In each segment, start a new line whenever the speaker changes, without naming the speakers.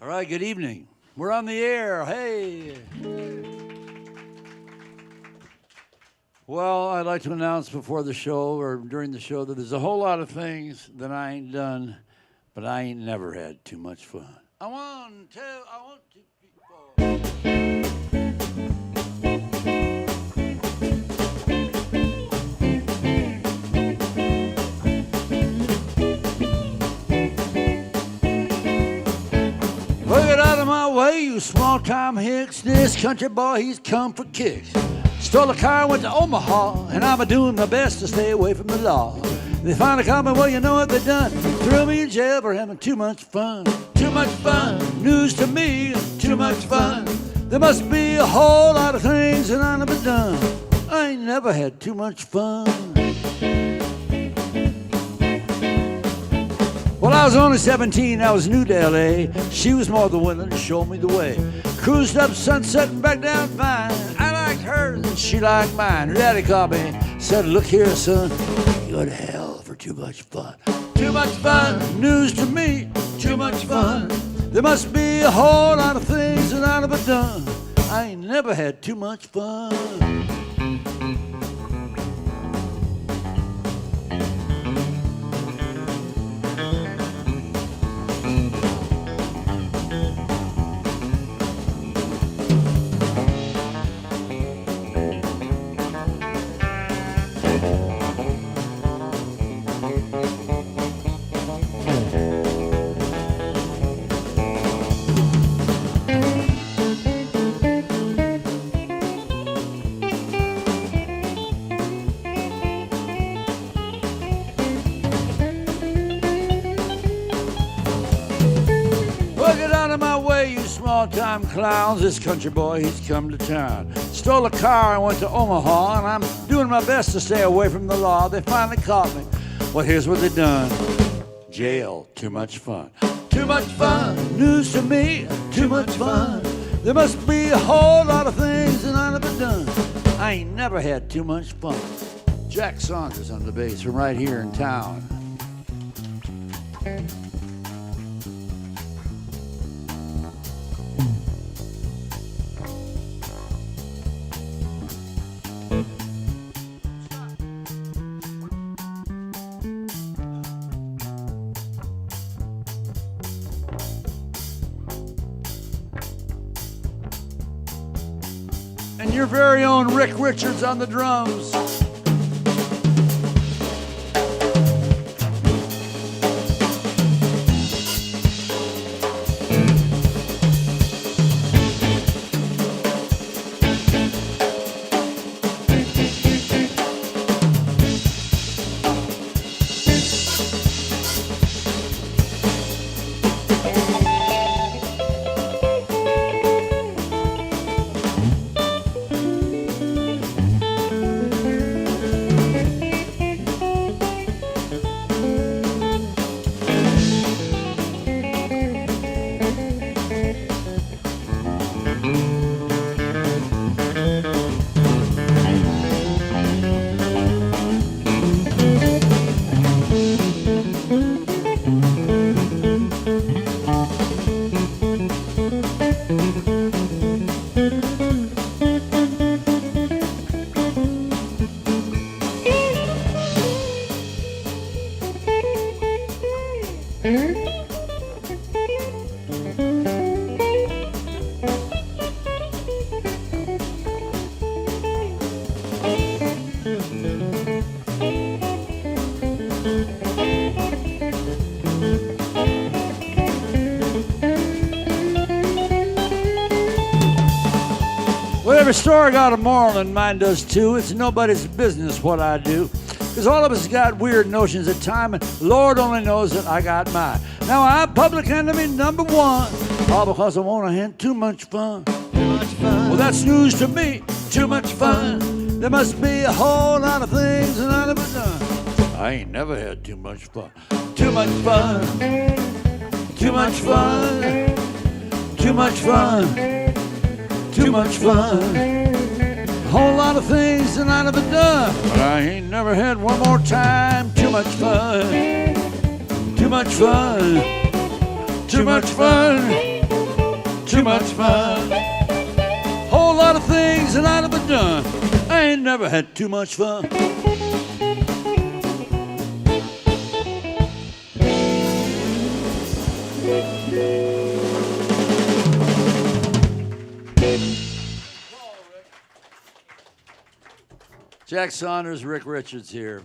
All right, good evening. We're on the air. Hey. Well, I'd like to announce before the show or during the show that there's a whole lot of things that I ain't done, but I ain't never had too much fun. I want to, Well, get out of my way, you small-time hicks. This country boy, he's come for kicks. Stole a car, went to Omaha, and I'm doing my best to stay away from the law. They finally caught me, well, you know what they done? Threw me in jail for having too much fun. Too much fun, news to me, too much fun. There must be a whole lot of things that I never done. I ain't never had too much fun. Well, I was only 17, I was new to L.A. She was more than willing to show me the way. Cruised up Sunset and back down fine. I liked hers and she liked mine. Her daddy called me, said, look here, son, you go to hell for too much fun. Too much fun, news to me, too much fun. There must be a whole lot of things that I never done. I ain't never had too much fun. Small-time clowns, this country boy, he's come to town. Stole a car and went to Omaha, and I'm doing my best to stay away from the law. They finally caught me. Well, here's what they done. Jail, too much fun. Too much fun, news to me, too much fun. There must be a whole lot of things that I never done. I ain't never had too much fun. Jack Saunders on the bass from right here in town. Your very own Rick Richards on the drums. Every store got a moral and mine does too. It's nobody's business what I do. Because all of us got weird notions of time, and Lord only knows that I got mine. Now I'm public enemy number one, all because I want to have too much fun. Too much fun. Well, that's news to me. Too much fun. There must be a whole lot of things that I never done. I ain't never had too much fun. Too much fun. Too much fun. Too much fun. Too much fun. A whole lot of things that I never done. But I ain't never had one more time. Too much fun. Too much fun, too much fun, too much fun. Whole lot of things that I never done. I ain't never had too much fun. Jack Saunders, Rick Richards here.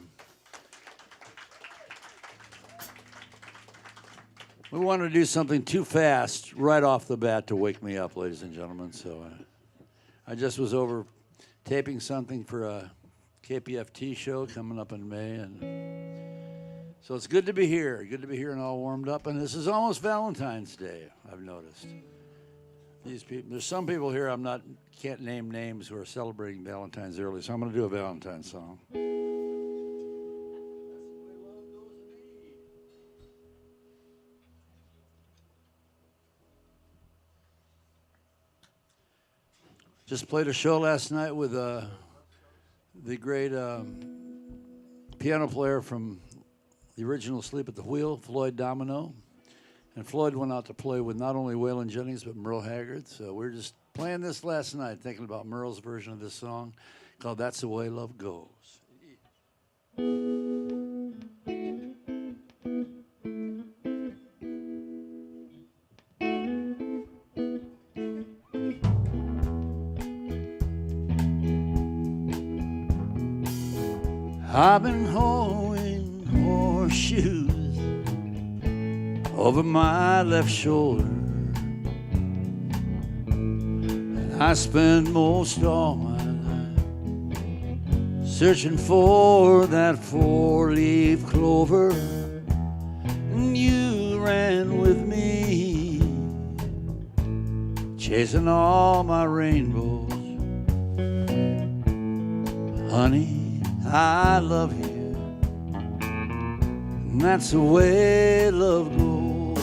We wanted to do something too fast right off the bat to wake me up, ladies and gentlemen. So I just was over taping something for a KPFT show coming up in May. And so it's good to be here. Good to be here and all warmed up. And this is almost Valentine's Day, I've noticed. These people, there's some people here can't name names who are celebrating Valentine's early, so I'm going to do a Valentine's song. Just played a show last night with the great piano player from the original Sleep at the Wheel, Floyd Domino. And Floyd went out to play with not only Waylon Jennings, but Merle Haggard. So we were just playing this last night, thinking about Merle's version of this song called That's the Way Love Goes. I've been holding horseshoes over my left shoulder, and I spend most all my life searching for that four-leaf clover, and you ran with me, chasing all my rainbows. Honey, I love you, and that's the way love goes.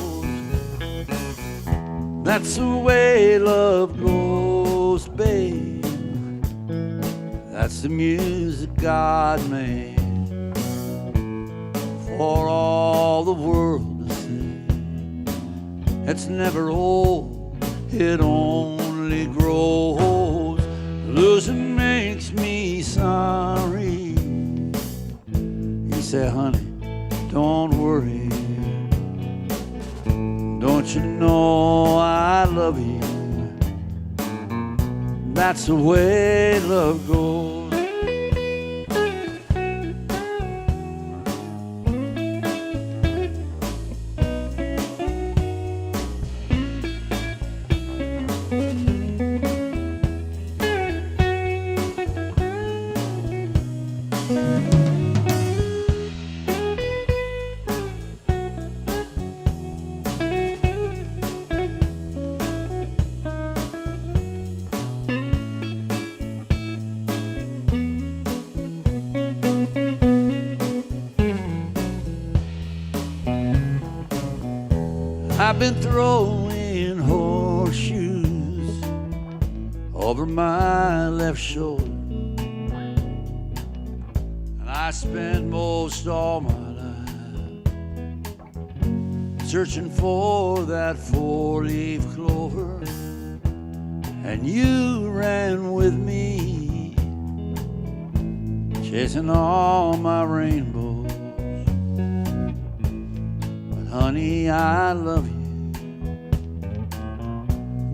That's the way love goes, babe. That's the music God made for all the world to see. It's never old, it only grows. Losing makes me sorry. He said, honey, don't worry. Don't you know I love you? That's the way love goes. I've been throwing horseshoes over my left shoulder, and I spend most all my life searching for that four-leaf clover, and you ran with me, chasing all my rainbows. But honey, I love you.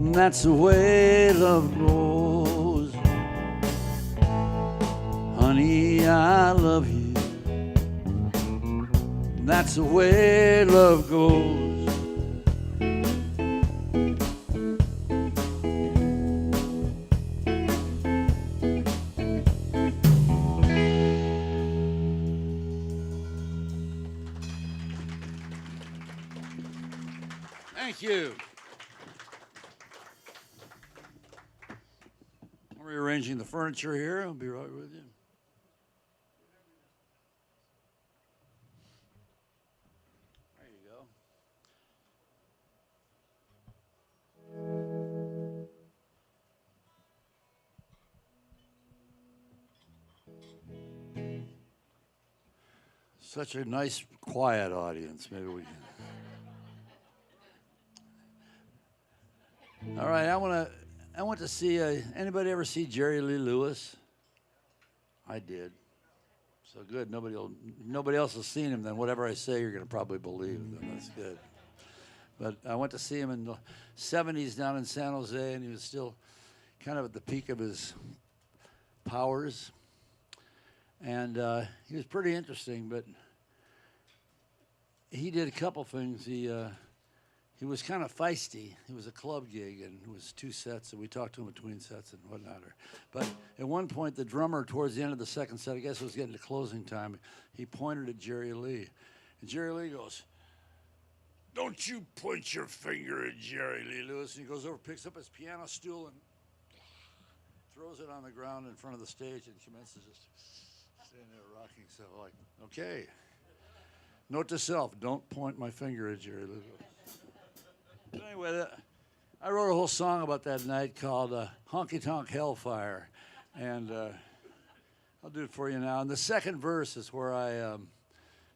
And that's the way love goes. Honey, I love you. And that's the way love goes. Thank you. I'm rearranging the furniture here. I'll be right with you. There you go. Such a nice, quiet audience. Maybe we can. All right, I want to see. Anybody ever see Jerry Lee Lewis? I did. So good. Nobody else has seen him. Then whatever I say, you're going to probably believe. Then that's good. But I went to see him in the '70s down in San Jose, and he was still kind of at the peak of his powers. And he was pretty interesting, but he did a couple things. He was kind of feisty. It was a club gig, and it was 2 sets, and we talked to him between sets and whatnot. But at one point, the drummer, towards the end of the second set, I guess it was getting to closing time, he pointed at Jerry Lee. And Jerry Lee goes, "Don't you point your finger at Jerry Lee Lewis." And he goes over, picks up his piano stool, and throws it on the ground in front of the stage and commences just standing there rocking. So like, okay. Note to self, don't point my finger at Jerry Lee Lewis. But anyway, I wrote a whole song about that night called Honky Tonk Hellfire. And I'll do it for you now. And the second verse is where I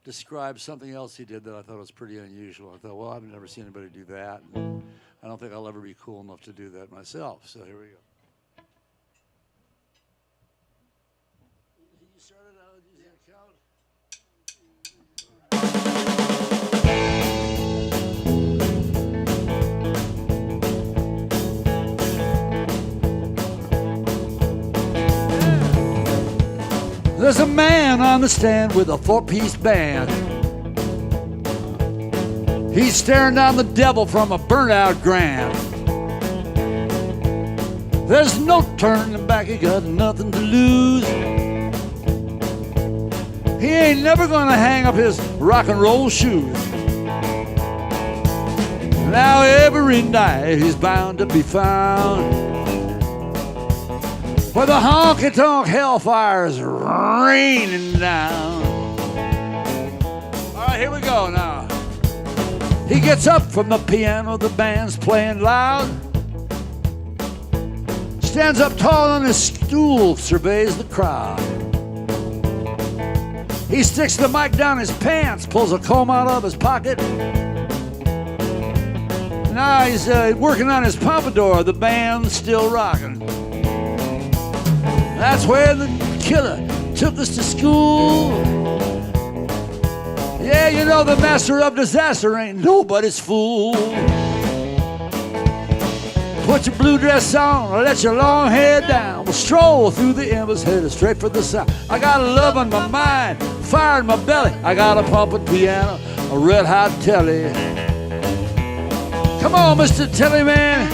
describe something else he did that I thought was pretty unusual. I thought, well, I've never seen anybody do that. And I don't think I'll ever be cool enough to do that myself. So here we go. You started out using a count? There's a man on the stand with a 4-piece band. He's staring down the devil from a burnt-out Grand. There's no turning back, he got nothing to lose. He ain't never gonna hang up his rock and roll shoes. Now every night he's bound to be found where the honky-tonk hellfire is raining down. All right, here we go now. He gets up from the piano, the band's playing loud. Stands up tall on his stool, surveys the crowd. He sticks the mic down his pants, pulls a comb out of his pocket. Now he's working on his pompadour, the band's still rocking. That's where the killer took us to school. Yeah, you know the master of disaster ain't nobody's fool. Put your blue dress on, let your long hair down. We'll stroll through the embers, headed straight for the south. I got a love on my mind, fire in my belly. I got a pumping piano, a red hot telly. Come on, Mr. Telly Man.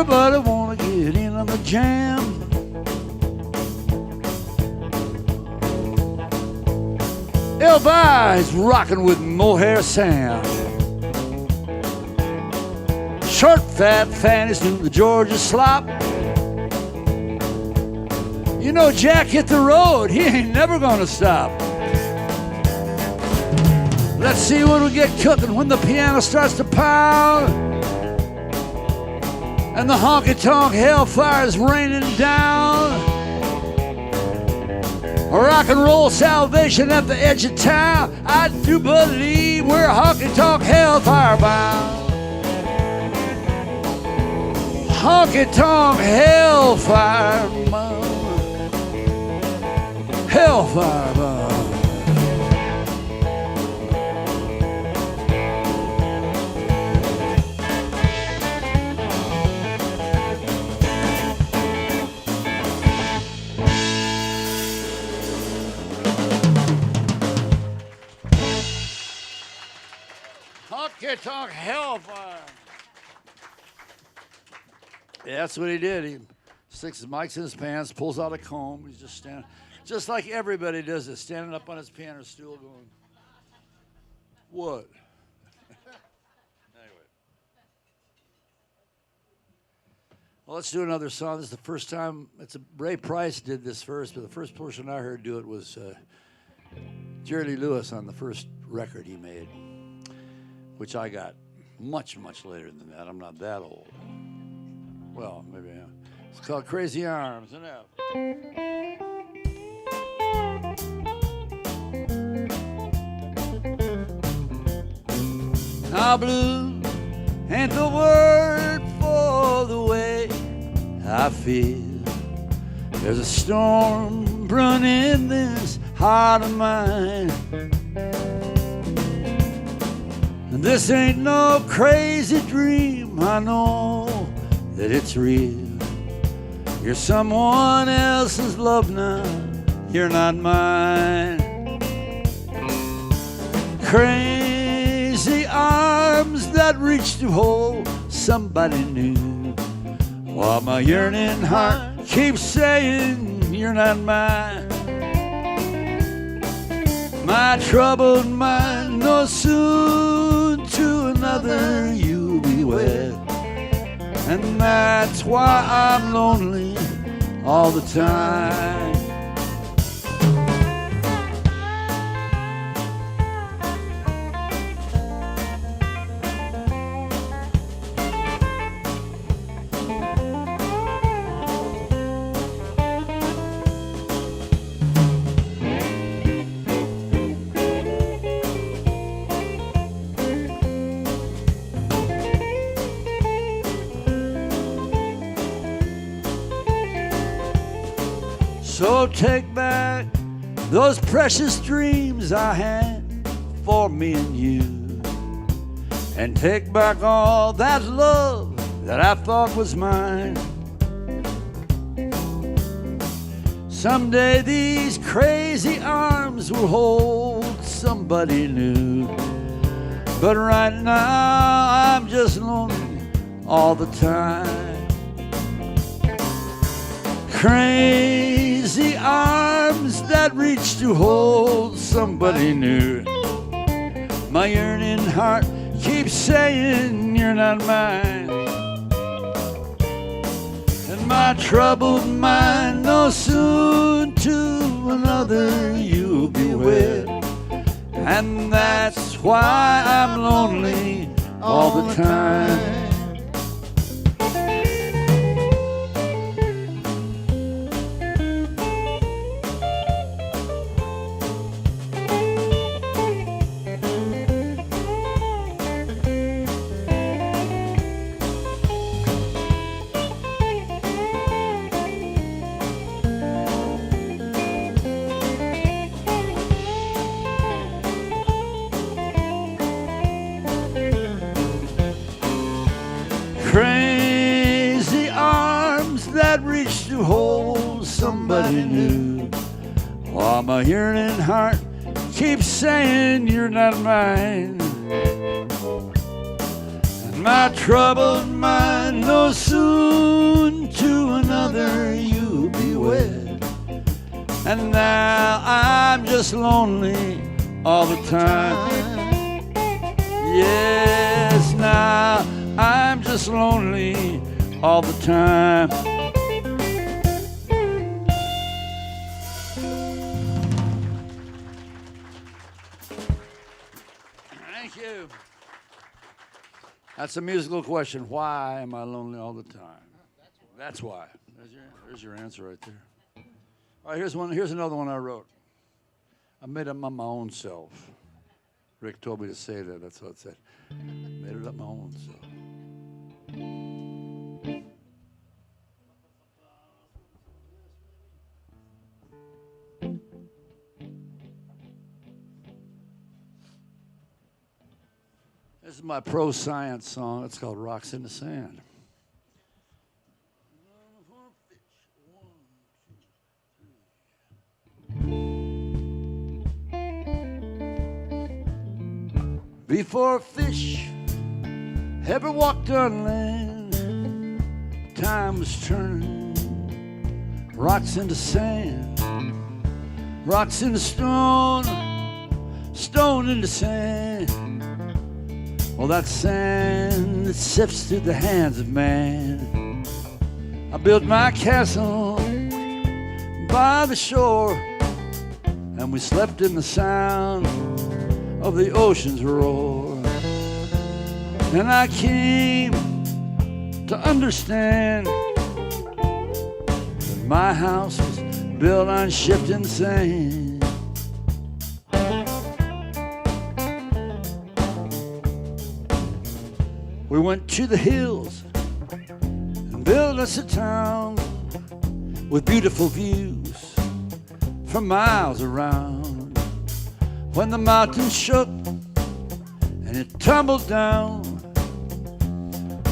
Everybody wanna get in on the jam. Elvi's rocking with Mohair Sam. Short, fat Fanny's doing the Georgia slop. You know Jack hit the road, he ain't never gonna stop. Let's see what we get cooking when the piano starts to pound and the honky-tonk hellfire's raining down. Rock and roll salvation at the edge of town. I do believe we're honky-tonk hellfire bound. honky-tonk hellfire mama. Hellfire mama. Honky-tonk hellfire. Yeah, that's what he did. He sticks his mics in his pants, pulls out a comb. He's just standing, just like everybody does it, standing up on his piano stool going, what? Anyway. Well, let's do another song. This is the first time, Ray Price did this first, but the first person I heard do it was Jerry Lee Lewis on the first record he made, which I got much, much later than that. I'm not that old. Well, maybe I am. It's called Crazy Arms. Enough. Now blue ain't the word for the way I feel. There's a storm brewing in this heart of mine. And this ain't no crazy dream. I know that it's real. You're someone else's love now. You're not mine. Crazy arms that reach to hold somebody new, while my yearning heart keeps saying you're not mine. My troubled mind knows soon to another you'll be wed. And that's why I'm lonely all the time. So take back those precious dreams I had for me and you, and take back all that love that I thought was mine. Someday these crazy arms will hold somebody new, but right now I'm just lonely all the time. Crazy arms that reach to hold somebody new. My yearning heart keeps saying you're not mine. And my troubled mind knows soon to another you'll be wed. And that's why I'm lonely all the time. Crazy arms that reach to hold somebody new, while my yearning heart keeps saying you're not mine. And my troubled mind knows soon to another you'll be wed. And now I'm just lonely all the time. Yes, now I'm just lonely all the time. Thank you. That's a musical question. Why am I lonely all the time? That's why. There's your answer right there. All right, here's another one I wrote. I made it up my own self. Rick told me to say that. That's what it said. Made it up my own self. This is my pro science song. It's called Rocks in the Sand. Before a fish ever walked on land, time was turning rocks into sand, rocks into stone, stone into sand. Well, that sand that sifts through the hands of man. I built my castle by the shore, and we slept in the sound of the ocean's roar. And I came to understand that my house was built on shifting sand. We went to the hills and built us a town with beautiful views for miles around. When the mountains shook and it tumbled down,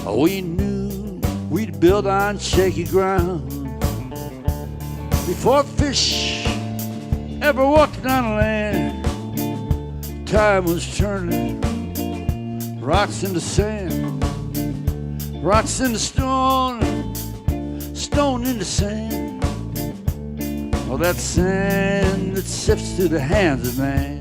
we knew we'd build on shaky ground. Before fish ever walked on land, time was turning rocks into sand, rocks into stone, stone into sand. Oh, that sand that sifts through the hands of man.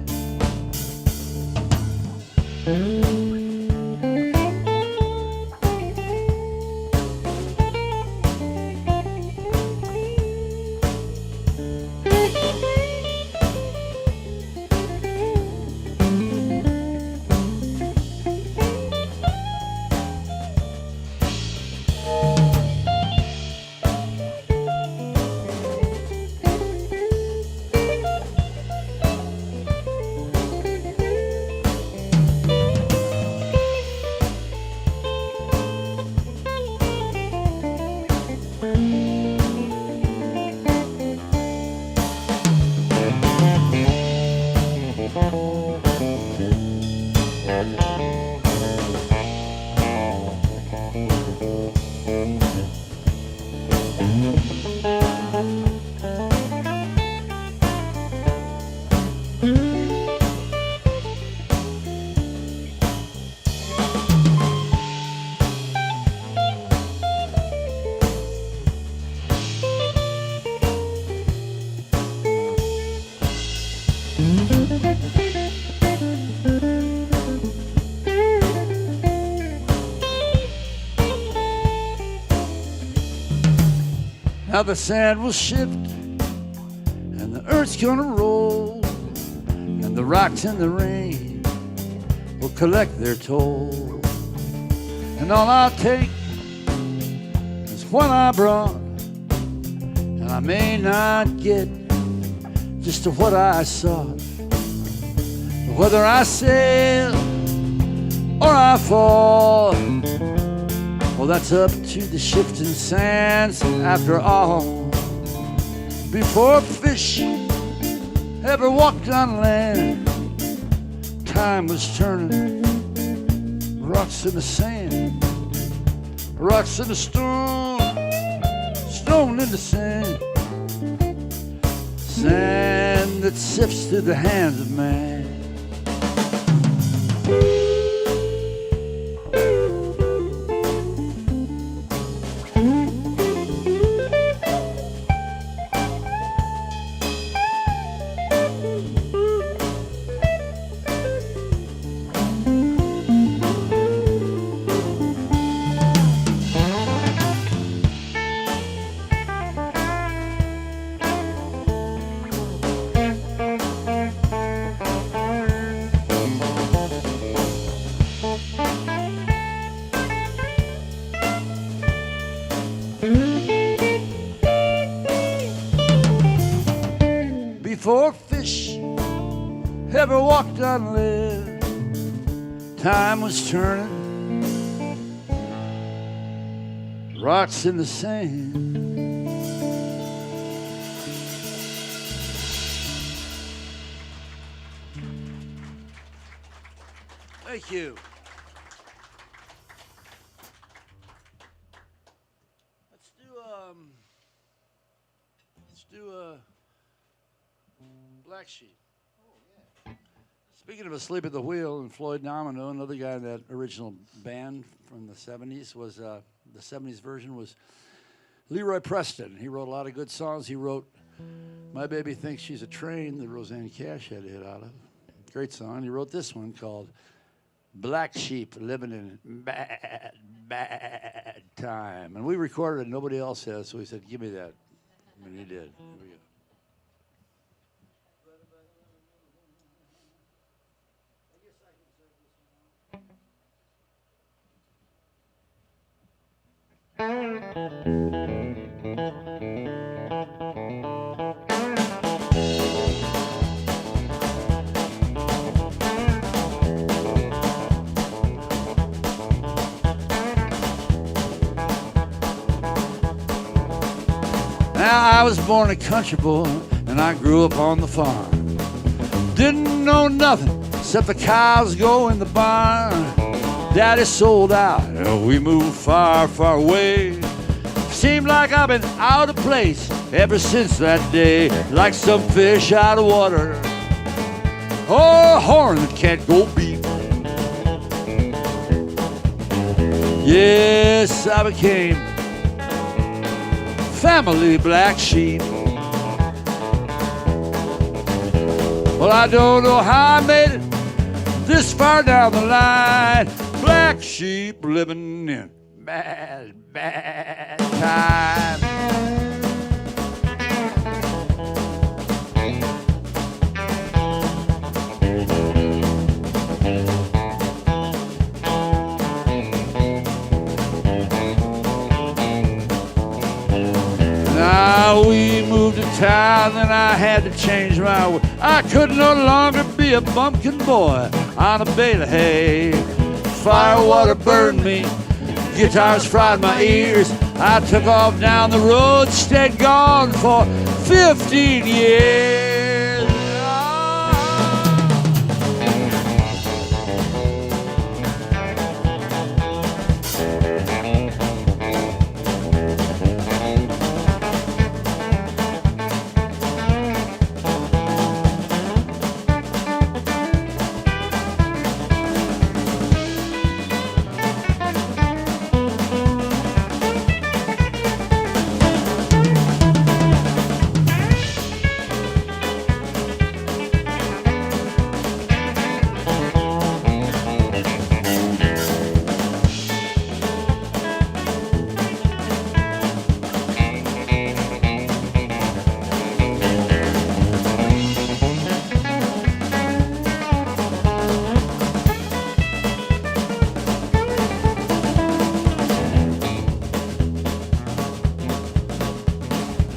Now the sand will shift and the earth's gonna roll, and the rocks in the rain will collect their toll. And all I'll take is what I brought, and I may not get just to what I sought. Whether I sail or I fall, well, that's up to the shifting sands after all. Before fish ever walked on land, time was turning rocks in the sand, rocks in the stone, stone in the sand, sand that sifts through the hands of man. Before fish ever walked on land, time was turning rocks in the sand. Thank you. Sheep. Speaking of Asleep at the Wheel and Floyd Domino, another guy in that original band from the 70s was, the 70s version was Leroy Preston. He wrote a lot of good songs. He wrote My Baby Thinks She's a Train that Roseanne Cash had a hit out of. Great song. He wrote this one called Black Sheep Living in Bad, Bad Time. And we recorded it, nobody else has, so he said, give me that. And he did. Here we go. Now I was born a country boy and I grew up on the farm. Didn't know nothing except the cows go in the barn. Daddy sold out and we moved far, far away. Seemed like I've been out of place ever since that day. Like some fish out of water or a horn that can't go beep. Yes, I became family black sheep. Well, I don't know how I made it this far down the line. Black sheep living in bad, bad time. Now we moved to town and I had to change my way. I could no longer be a bumpkin boy on a bale of hay. Firewater burned me, guitars fried my ears. I took off down the road, stayed gone for 15 years.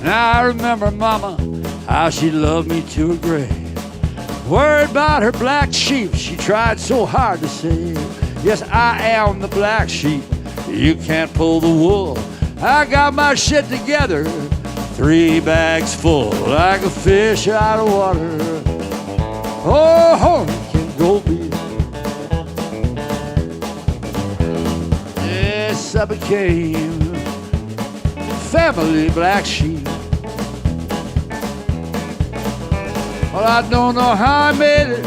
Now I remember Mama, how she loved me to her grave. Worried about her black sheep, she tried so hard to save. Yes, I am the black sheep, you can't pull the wool. I got my shit together, 3 bags full, like a fish out of water. Oh, honey, can go be. Yes, I became family black sheep. Well, I don't know how I made it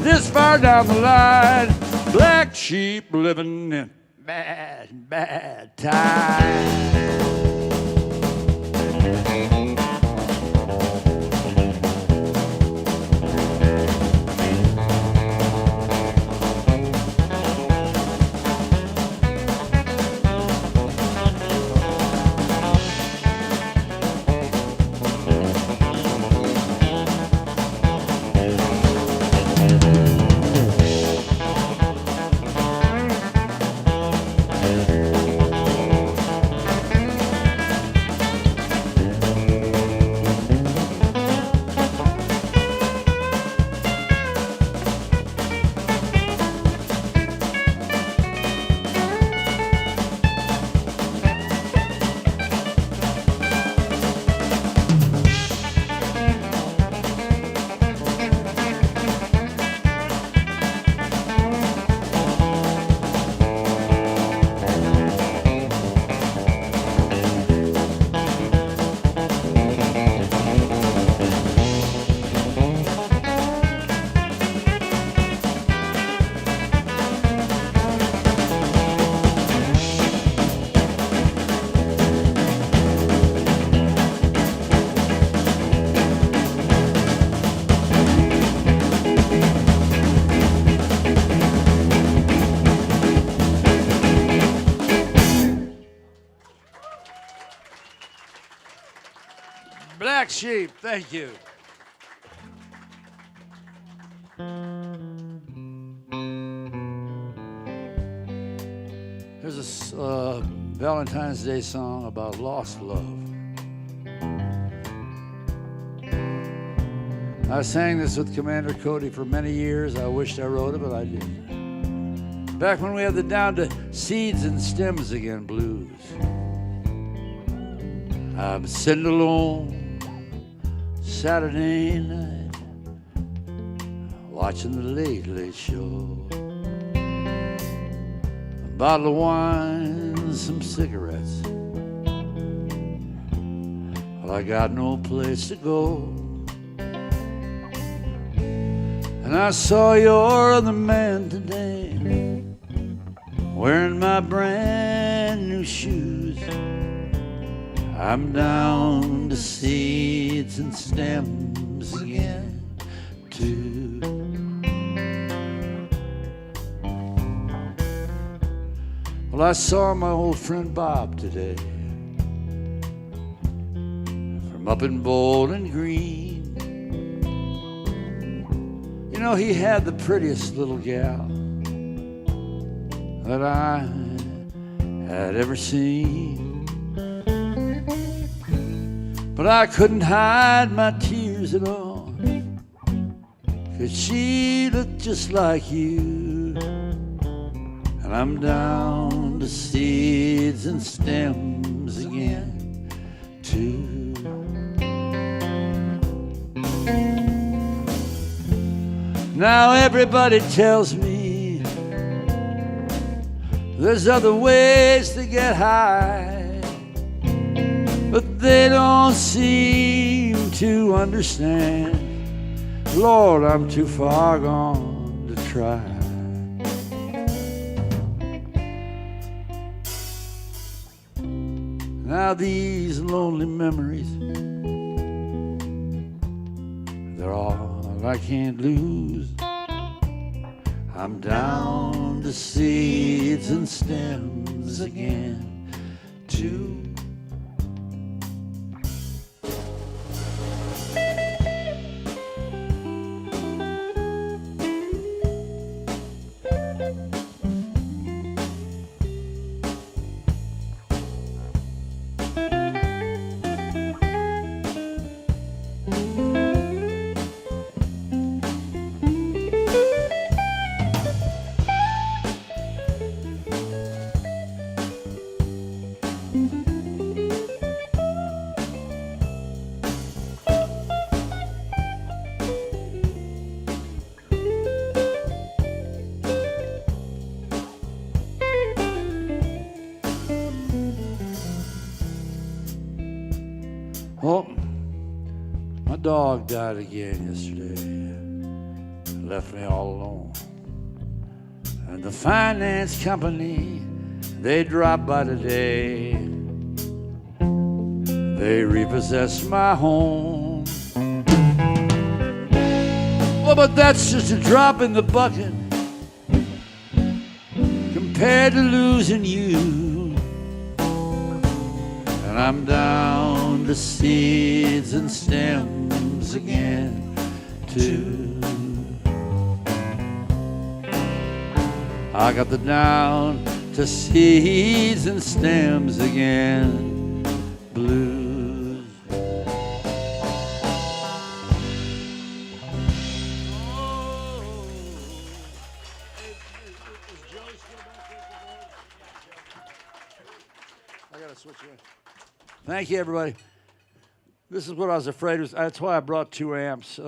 this far down the line. Black sheep living in bad, bad times. Black Sheep. Thank you. Here's a Valentine's Day song about lost love. I sang this with Commander Cody for many years. I wished I wrote it, but I didn't. Back when we had the Down to Seeds and Stems Again blues. I'm sitting alone Saturday night watching the Late Late Show. A bottle of wine, some cigarettes. Well, I got no place to go. And I saw your other man today wearing my brand new shoes. I'm down to seeds and stems again, too. Well, I saw my old friend Bob today from up in Bowling Green. You know, he had the prettiest little gal that I had ever seen. But I couldn't hide my tears at all, 'cause she looked just like you. And I'm down to seeds and stems again, too. Now everybody tells me there's other ways to get high, but they don't seem to understand. Lord, I'm too far gone to try. Now these lonely memories, they're all I can't lose. I'm down to seeds and stems again, too. Well, my dog died again yesterday, left me all alone. And the finance company, they dropped by today. They repossessed my home. Well, but that's just a drop in the bucket compared to losing you. And I'm down to seeds and stems again, too. I got the down to seeds and stems again blues. I gotta switch in. Thank you, everybody. This is what I was afraid of. That's why I brought 2 amps,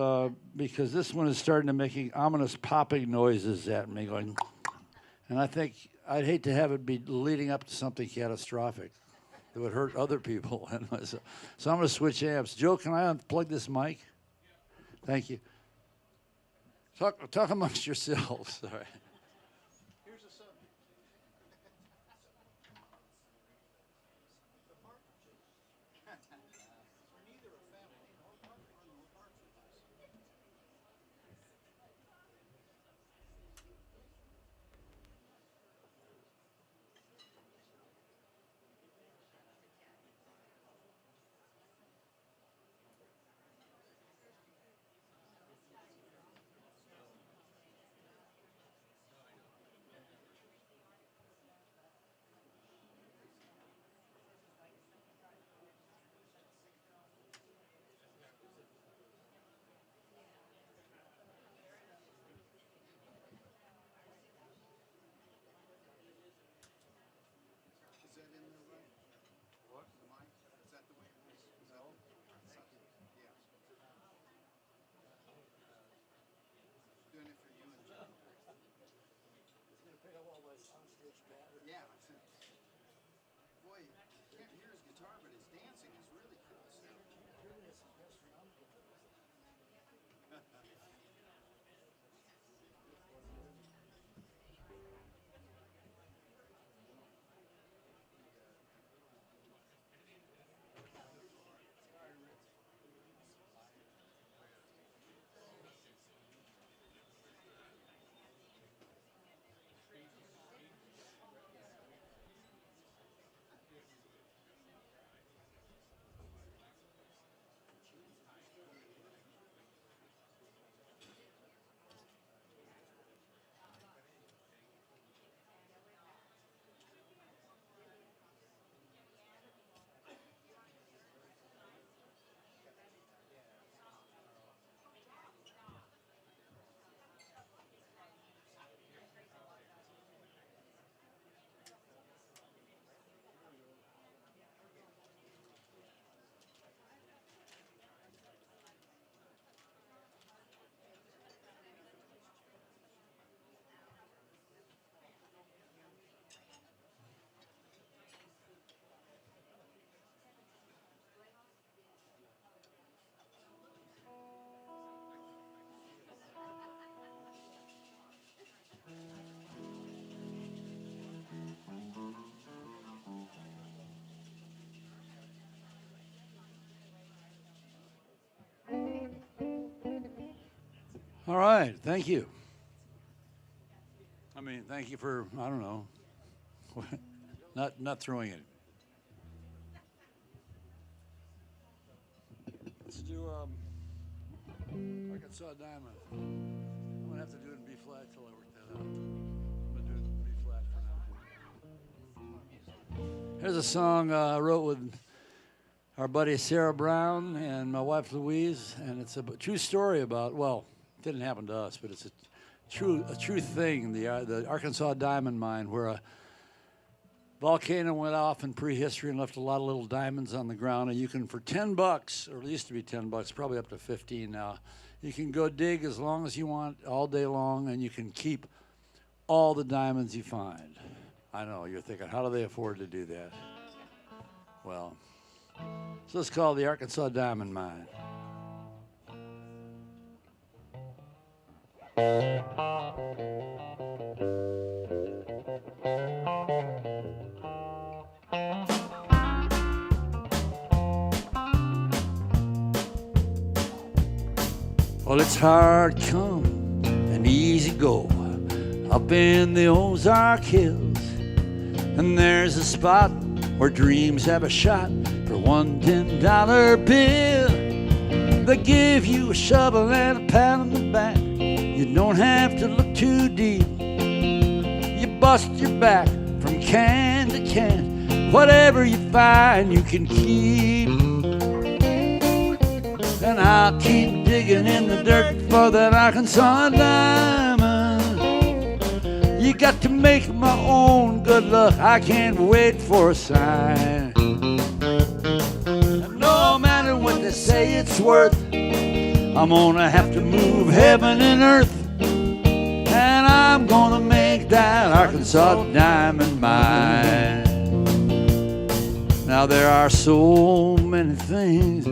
because this one is starting to making ominous popping noises at me, going, and I think I'd hate to have it be leading up to something catastrophic that would hurt other people. So I'm going to switch amps. Joe, can I unplug this mic? Thank you. Talk amongst yourselves. All right. All right, thank you. I mean, thank you for, I don't know, not throwing it. Let's do Arkansas Diamond. I'm gonna have to do it in B flat till I work that out. I'm gonna do it in B flat for now. Here's a song I wrote with our buddy Sarah Brown and my wife Louise, and it's a true story about, well, it didn't happen to us, but it's a true thing. The Arkansas Diamond Mine, where a volcano went off in prehistory and left a lot of little diamonds on the ground, and you can, for $10, or it used to be $10, probably up to 15 now, you can go dig as long as you want, all day long, and you can keep all the diamonds you find. I know, you're thinking, how do they afford to do that? Well, so it's called the Arkansas Diamond Mine. Well, it's hard come and easy go up in the Ozark Hills, and there's a spot where dreams have a shot for one $10 bill. They give you a shovel and a pat on the back. You don't have to look too deep. You bust your back from can to can. Whatever you find, you can keep. And I'll keep digging in the dirt for that Arkansas diamond. You got to make my own good luck. I can't wait for a sign. And no matter what they say it's worth, I'm gonna have to move heaven and earth. And I'm gonna make that Arkansas diamond mine. Now there are so many things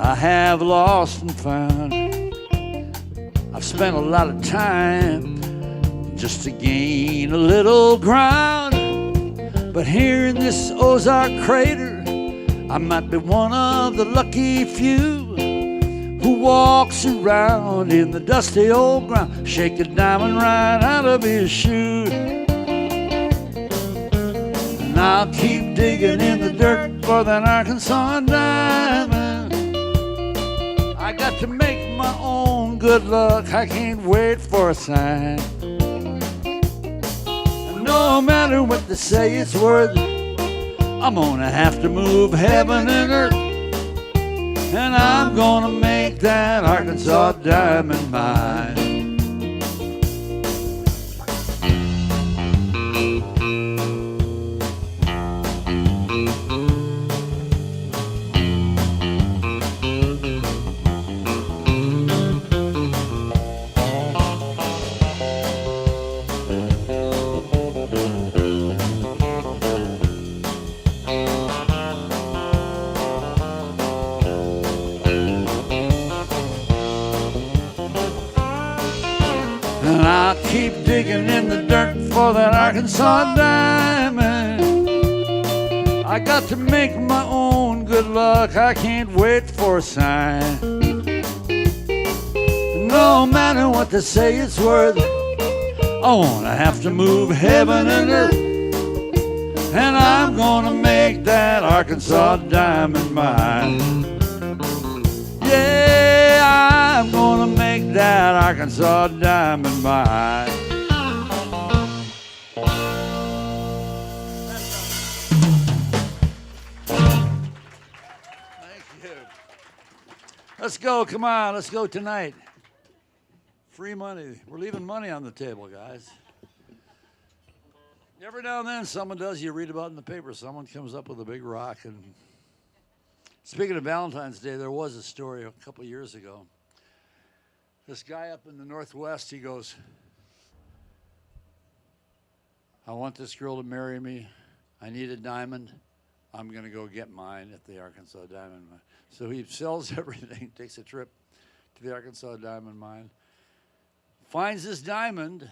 I have lost and found. I've spent a lot of time just to gain a little ground. But here in this Ozark crater, I might be one of the lucky few who walks around in the dusty old ground, shake a diamond right out of his shoe. And I'll keep digging in the dirt for that Arkansas diamond. I got to make my own good luck. I can't wait for a sign. And no matter what they say it's worth, I'm gonna have to move heaven and earth. And I'm gonna make that Arkansas diamond mine. And I'll keep digging in the dirt for that Arkansas diamond. I got to make my own good luck. I can't wait for a sign. No matter what they say it's worth, I wanna have to move heaven and earth. And I'm gonna make that Arkansas diamond mine. Yeah, I'm gonna make that Arkansas diamond mine. Thank you. Let's go, come on, let's go tonight. Free money. We're leaving money on the table, guys. Every now and then someone does, you read about in the paper, someone comes up with a big rock. And speaking of Valentine's Day, there was a story a couple years ago. This guy up in the Northwest, he goes, I want this girl to marry me. I need a diamond. I'm going to go get mine at the Arkansas Diamond Mine. So he sells everything, takes a trip to the Arkansas Diamond Mine, finds this diamond,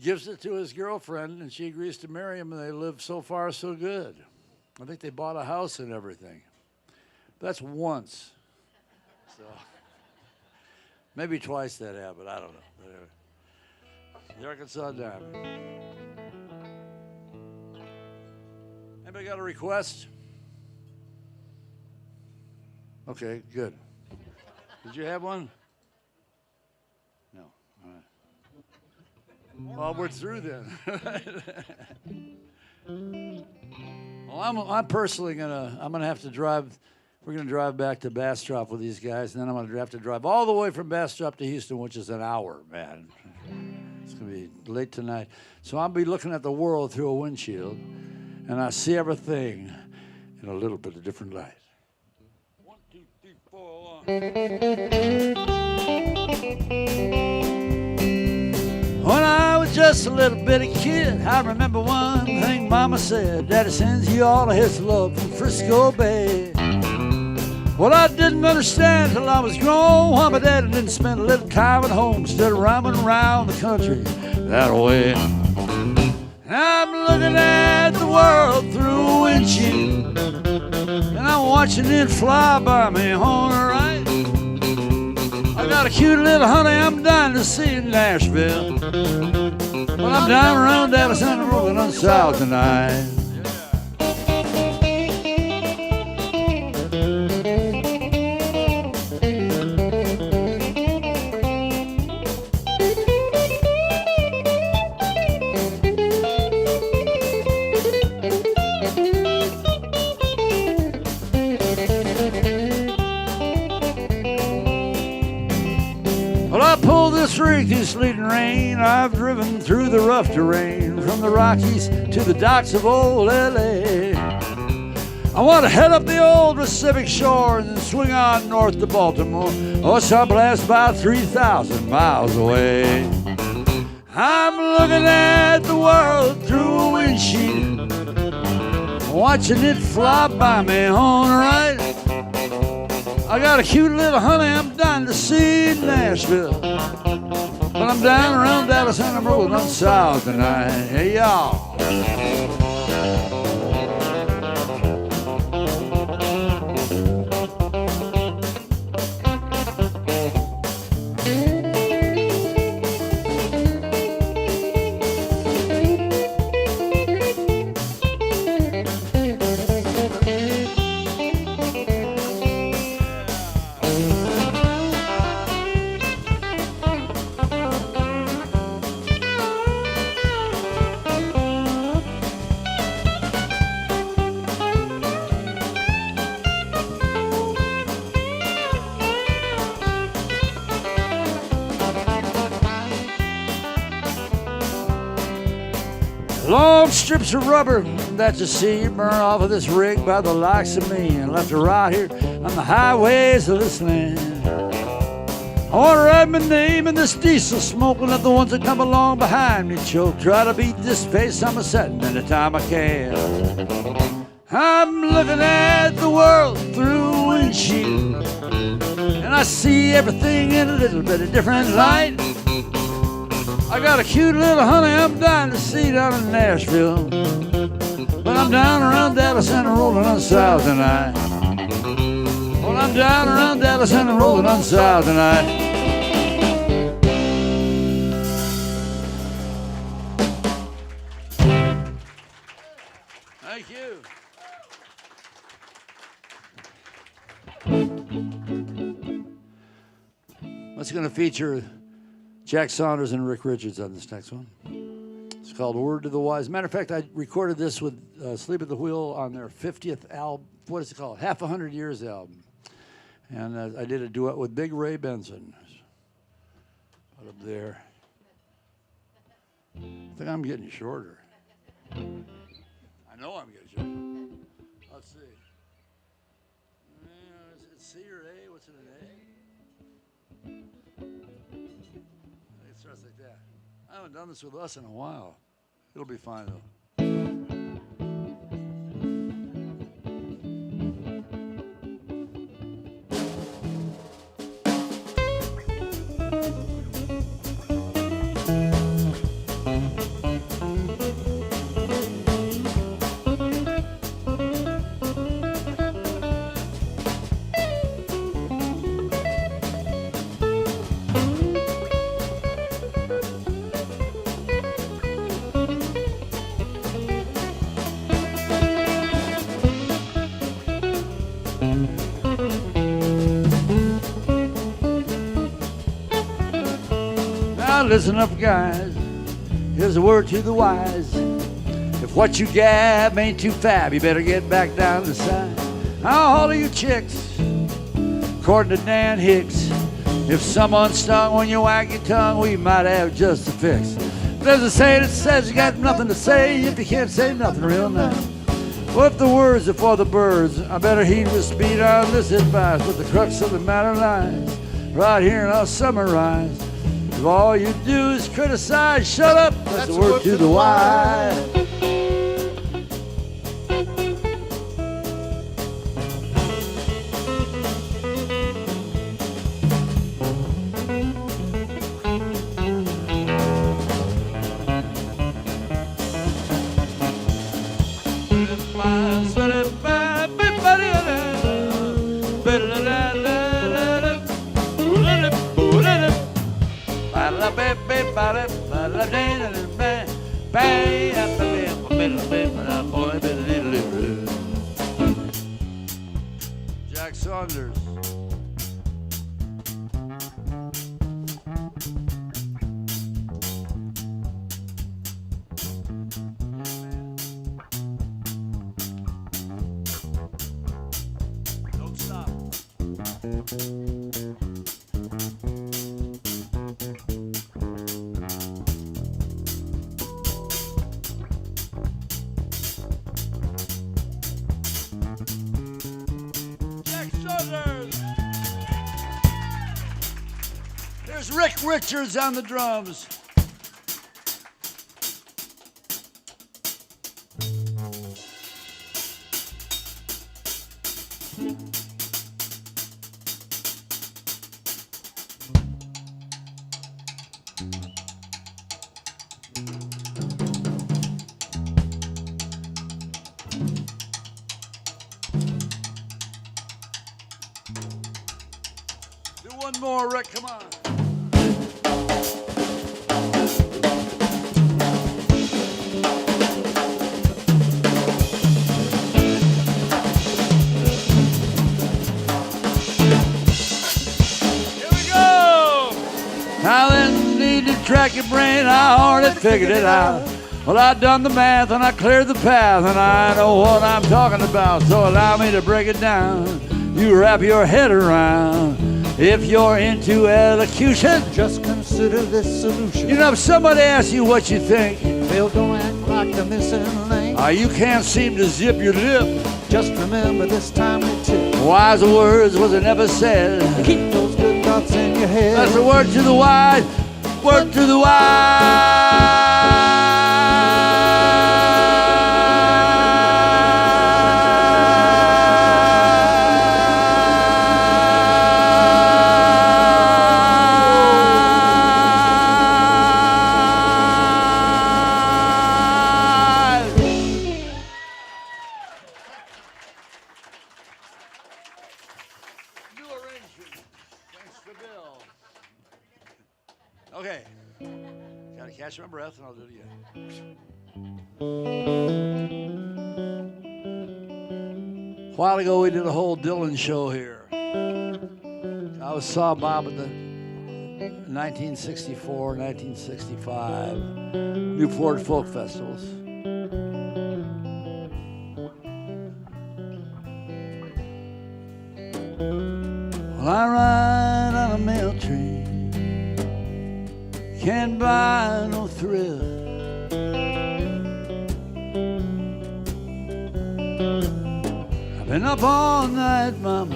gives it to his girlfriend, and she agrees to marry him, and they live so far so good. I think they bought a house and everything. That's once. So Maybe twice that habit. I don't know. Whatever. The Arkansas Diamond. Anybody got a request? Okay, good. Did you have one? No. All right. Well, we're through then. Well, I'm personally gonna have to drive. We're gonna drive back to Bastrop with these guys, and then I'm gonna have to drive all the way from Bastrop to Houston, which is an hour, man. It's gonna be late tonight, so I'll be looking at the world through a windshield, and I see everything in a little bit of different light. 1, 2, 3, 4. When I was just a little bitty kid, I remember one thing Mama said: Daddy sends you all of his love from Frisco Bay. Well, I didn't understand till I was grown why my daddy didn't spend a little time at home instead of roaming around the country that way. I'm looking at the world through a windshield, and I'm watching it fly by me on the right. I got a cute little honey I'm dying to see in Nashville. Well, I'm down around Dallas and rolling on south tonight. This rig through sleet and rain, I've driven through the rough terrain, from the Rockies to the docks of old L.A. I want to head up the old Pacific shore and then swing on north to Baltimore, or so I blast about 3,000 miles away. I'm looking at the world through a windshield, watching it fly by me on the right. I got a cute little honey I'm dying to see in Nashville, but I'm down around Dallas and I'm rolling on south tonight. Hey, y'all. Long strips of rubber that you see burn off of this rig by the likes of me, and left her right here on the highways of this land. I want to write my name in this diesel smoke and let the ones that come along behind me choke. Try to beat this pace I'm a-setting anytime I can. I'm looking at the world through a windshield, and I see everything in a little bit of different light. I got a cute little honey I'm dying to see down in Nashville, but I'm down around Dallas and I'm rolling on south tonight. Well, I'm down around Dallas and I'm rolling on south tonight. Thank you. That's going to feature Jack Saunders and Rick Richards on this next one. It's called Word to the Wise. Matter of fact, I recorded this with Sleep at the Wheel on their 50th album. What is it called? Half 100 Years album. And I did a duet with Big Ray Benson. Right up there. I think I'm getting shorter. I know I'm getting shorter. Let's see. Is it C or A? What's it, an A? It starts like that. I haven't done this with us in a while. It'll be fine though. Now listen up, guys. Here's a word to the wise. If what you gab ain't too fab, you better get back down the side. How old are you chicks? According to Dan Hicks, if someone stung when you wag your tongue, we might have just a fix. There's a saying that says you got nothing to say if you can't say nothing real nice. Well, if the words are for the birds, I better heed with speed on this advice. But the crux of the matter lies right here, and I'll summarize. If all you do is criticize, shut up. That's the word to the wise. Jack Saunders. Don't stop. There's Rick Richards on the drums. Do one more, Rick, come on. Now then, need to track your brain, I already figured it out. Well, I done the math and I cleared the path, and I know what I'm talking about, so allow me to break it down. You wrap your head around. If you're into elocution,
just consider this solution.
You know, if somebody asks you what you think,
Phil, don't act like the missing link.
You can't seem to zip your lip.
Just remember this timely tip.
Wiser words was it never said.
Keep those good thoughts in your head.
That's the word to the wise. Word to the wise. Okay, gotta catch my breath and I'll do it again. A while ago we did a whole Dylan show here. I saw Bob at the 1964, 1965 Newport Folk Festivals. Well, I ride on a mail train, can't buy no thrill. I've been up all night, mama,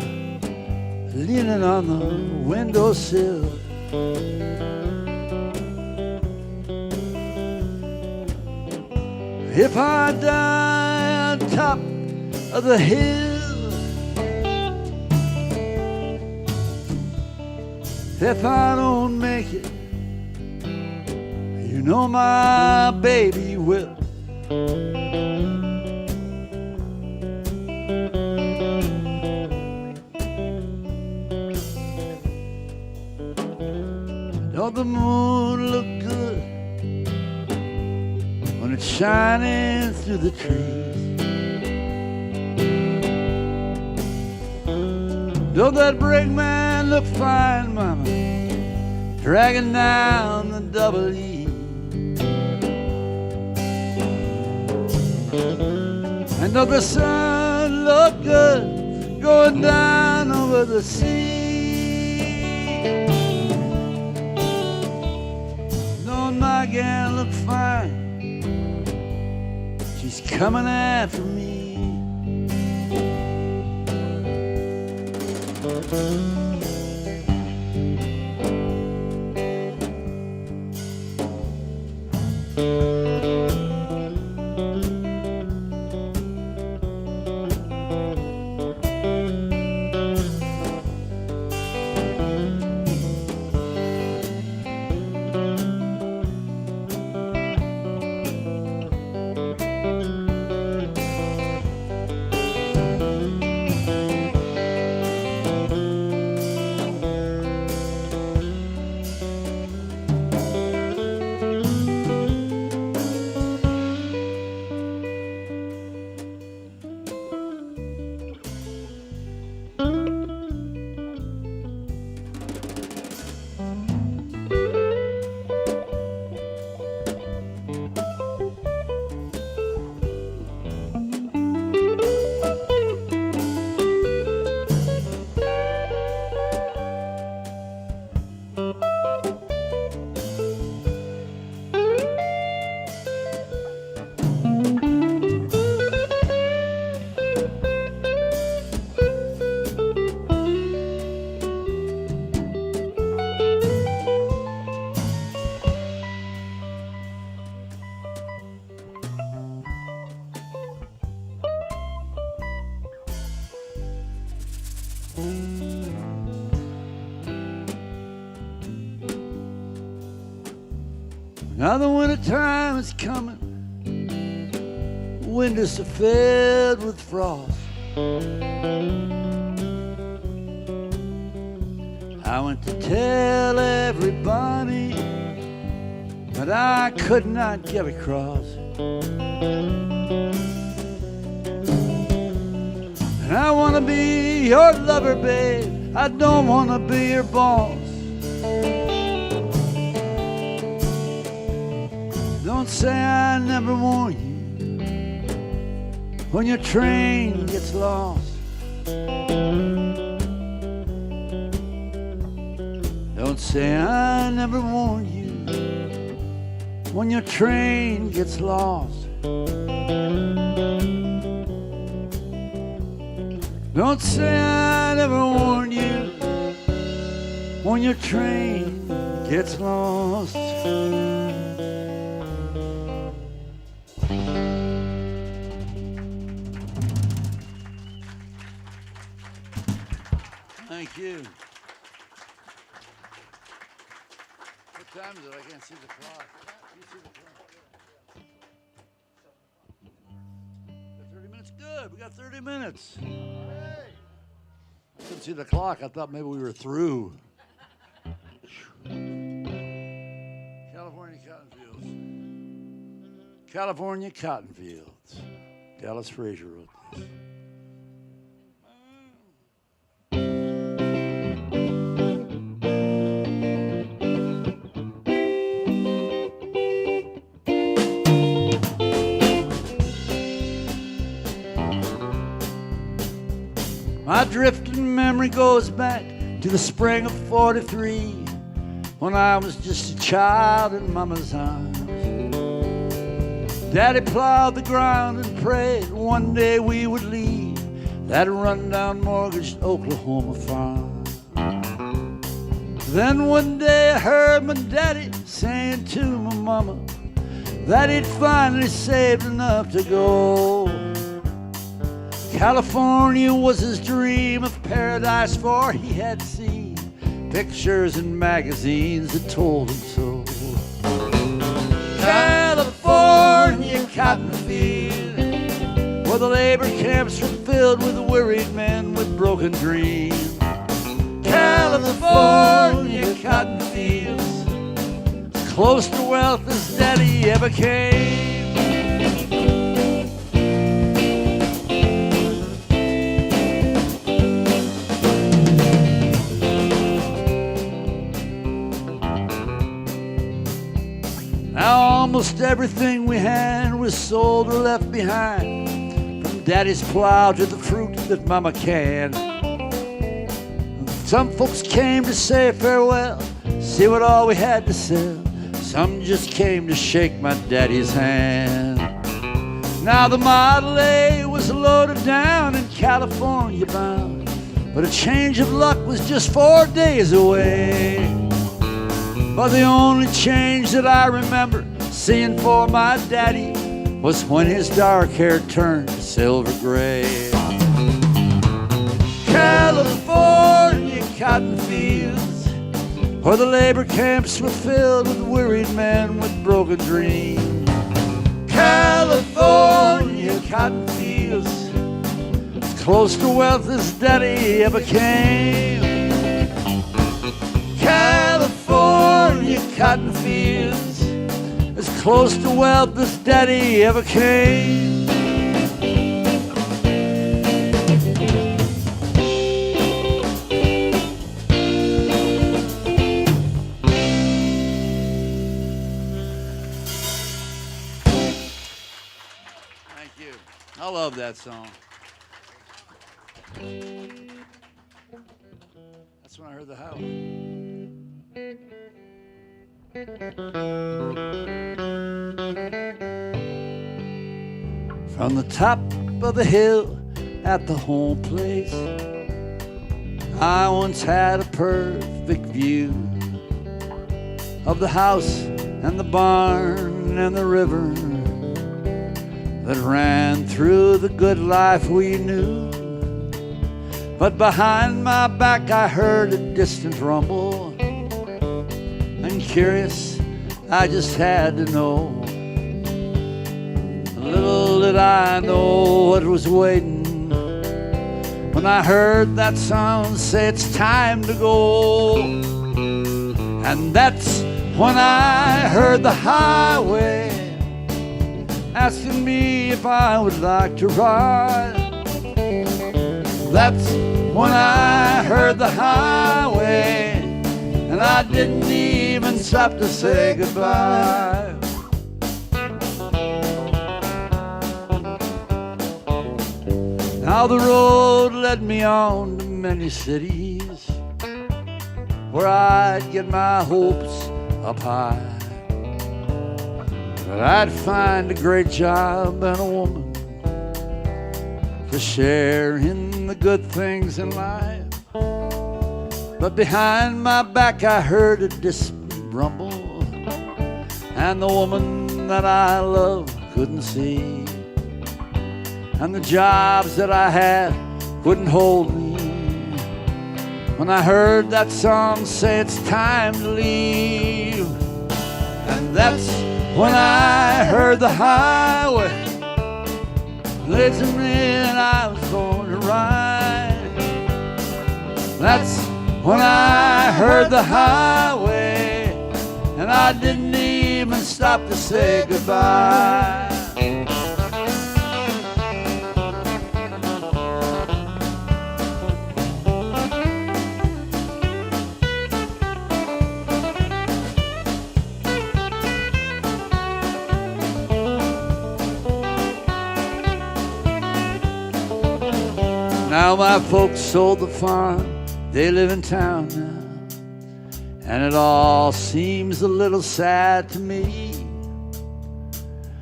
leaning on the windowsill. If I die on top of the hill, if I don't make it, you know my baby will. Don't the moon look good when it's shining through the trees? Don't that brakeman look fine, mama, dragging down the believe. I know the sun looked good going down over the sea. Knowing my gal looked fine, she's coming after me. Now the winter time is coming, windows are filled with frost. I went to tell everybody, but I could not get across. And I want to be your lover, babe, I don't want to be your boss. Don't say I never warn you when your train gets lost. Don't say I never warned you when your train gets lost. Don't say I never warned you when your train gets lost. Thank you. What time is it? I can't see the clock. You see the clock? Got 30 minutes? Good. We got 30 minutes. I couldn't see the clock. I thought maybe we were through. California cotton fields. California cotton fields. Dallas Frazier wrote this. My drifting memory goes back to the spring of '43, when I was just a child in Mama's arms. Daddy plowed the ground and prayed one day we would leave that rundown mortgaged Oklahoma farm. Then one day I heard my daddy saying to my mama that he'd finally saved enough to go. California was his dream of paradise, for he had seen pictures in magazines that told him so. California cotton field, where the labor camps were filled with wearied men with broken dreams. California cotton fields, as close to wealth as Daddy ever came. Now almost everything we had was sold or left behind, from daddy's plow to the fruit that mama canned. Some folks came to say farewell, see what all we had to sell. Some just came to shake my daddy's hand. Now the Model A was loaded down and California bound, but a change of luck was just 4 days away. But the only change that I remember seeing for my daddy was when his dark hair turned silver gray. California cotton fields, where the labor camps were filled with wearied men with broken dreams. California cotton fields, as close to wealth as daddy ever came. California cotton fields, as close to wealth as daddy ever came. Thank you. I love that song. That's when I heard the house. From the top of the hill at the home place, I once had a perfect view of the house and the barn and the river that ran through the good life we knew. But behind my back I heard a distant rumble, and curious, I just had to know. Little did I know what was waiting when I heard that sound say it's time to go. And that's when I heard the highway asking me if I would like to ride. That's when I heard the highway, and I didn't even stop to say goodbye. Now the road led me on to many cities where I'd get my hopes up high. But I'd find a great job and a woman to share in the good things in life. But behind my back I heard a distant rumble, and the woman that I love couldn't see. And the jobs that I had wouldn't hold me. When I heard that song say it's time to leave. And that's when I heard the highway listen in, I was going to ride. That's when I heard the highway, and I didn't even stop to say goodbye. Now my folks sold the farm, they live in town now, and it all seems a little sad to me.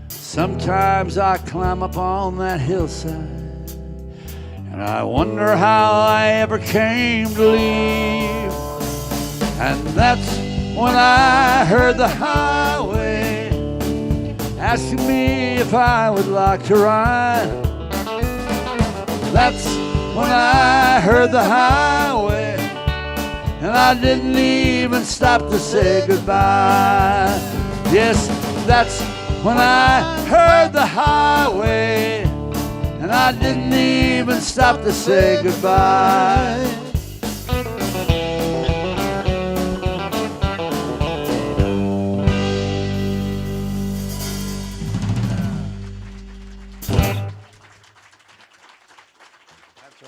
Sometimes I climb up on that hillside, and I wonder how I ever came to leave. And that's when I heard the highway asking me if I would like to ride. That's when I heard the highway, and I didn't even stop to say goodbye. Yes, that's when I heard the highway, and I didn't even stop to say goodbye.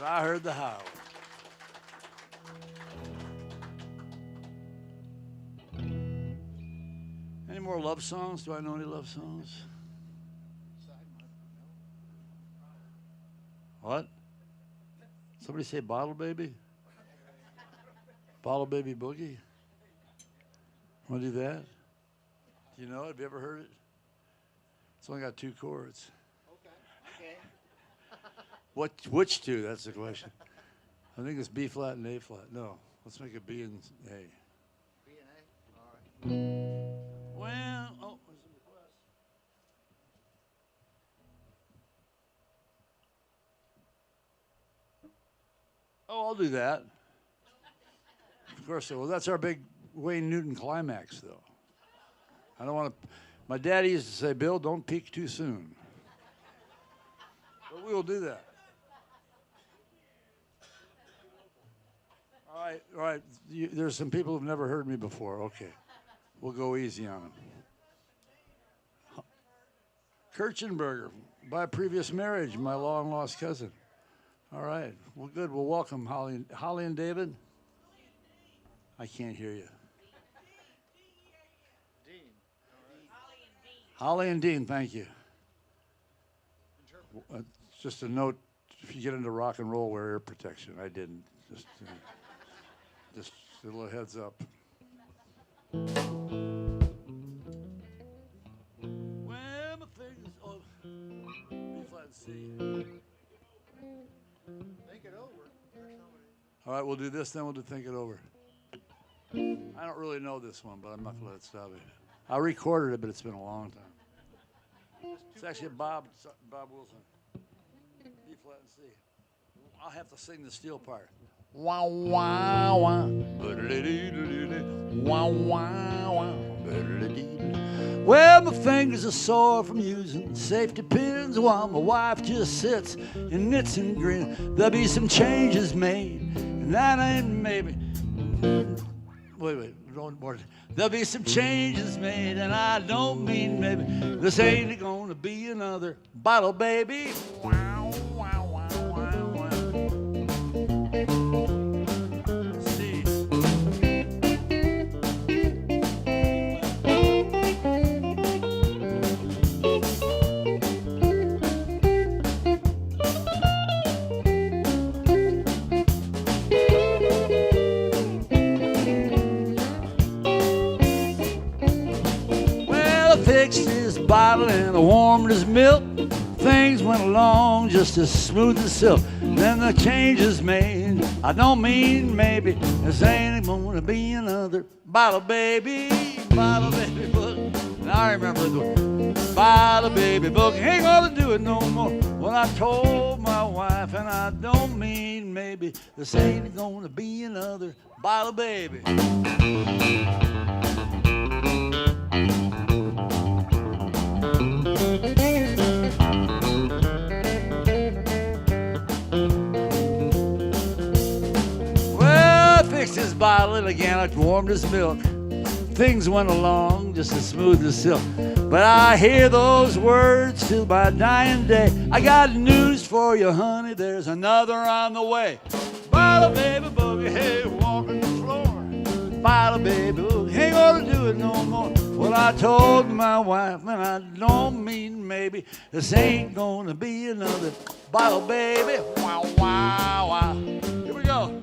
I heard the highway. Any more love songs? Do I know any love songs? What? Somebody say Bottle Baby? Bottle Baby Boogie? Want to do that? Do you know it? Have you ever heard it? It's only got 2 chords.
Okay.
Which 2? That's the question. I think it's B flat and A flat. No, let's make it B and A.
B and A? All right.
Well, oh, there's a request. Oh, I'll do that. Of course, well, that's our big Wayne Newton climax, though. I don't want to. My daddy used to say, Bill, don't peak too soon. But we will do that. All right. There's some people who've never heard me before. Okay. We'll go easy on them. Kirchen, by previous marriage, my long-lost cousin. All right. Well, good. We'll welcome Holly and David. I can't hear you.
Dean.
Holly and Dean, thank you. Just a note, if you get into rock and roll, wear ear protection. I didn't. Just a little heads up. Well, my fingers, oh, B flat C.
Think it over.
All right, we'll do this, then we'll do Think It Over. I don't really know this one, but I'm not going to let it stop me. I recorded it, but it's been a long time. It's actually Bob Wilson. B flat and C. I'll have to sing the steel part. Wah, wah, wah. Wah, wah, wah. Well, my fingers are sore from using safety pins while my wife just sits and knits and grins. There'll be some changes made, and that ain't maybe. Wait, one more. There'll be some changes made, and I don't mean maybe. This ain't gonna be another bottle, baby. Wow, wow, wow, wow, wow. See. Fixed his bottle and I warmed his milk. Things went along just as smooth as silk. Then the changes made. I don't mean maybe. This ain't gonna be another bottle, baby. Bottle, baby book. And I remember the bottle, baby book. Ain't gonna do it no more. Well, I told my wife, and I don't mean maybe. This ain't gonna be another bottle, baby. Well, I fixed his bottle and again I warmed his milk. Things went along just as smooth as silk. But I hear those words till my dying day. I got news for you, honey, there's another on the way. Bottle baby boogie, hey, walking the floor. Bottle baby boogie, ain't gonna do it no more. Well, I told my wife, and I don't mean maybe, this ain't gonna be another bottle, baby. Wow, wow, wow. Here we go.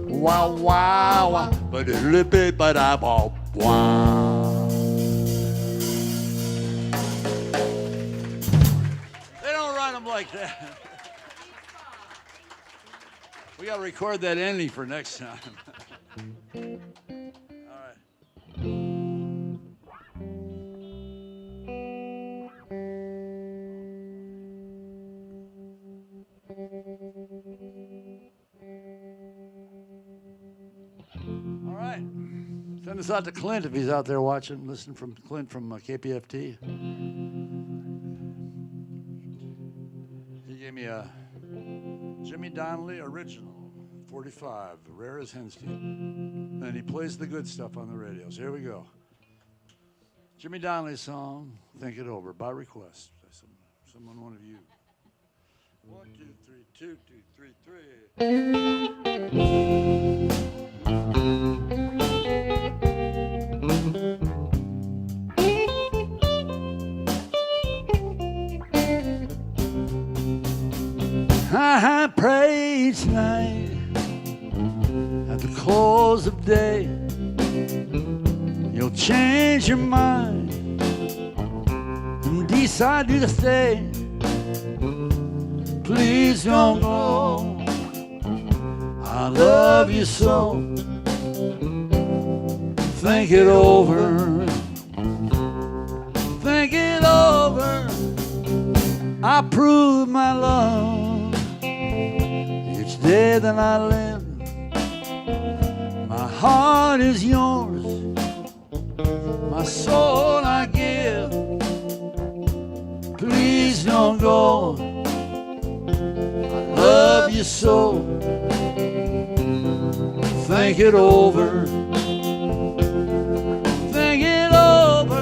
Wow, wow, wow. But a little bit, but I bought wow. They don't write them like that. We gotta record that ending for next time. All right. All right. Send this out to Clint if he's out there watching. Listen from Clint from KPFT. He gave me a Jimmy Donnelly original, 45, rare as Henstein. And he plays the good stuff on the radios. Here we go. Jimmy Donnelly's song, Think It Over, by request. Someone, one of you. 1, 2, 3, 2, 2, 3, 3. I pray each night at the close of day you'll change your mind and decide to stay. Please don't go, I love you so. Think it over, think it over. I prove my love each day that I live. My heart is yours, my soul I give. Please don't go, I love you so. Think it over, think it over.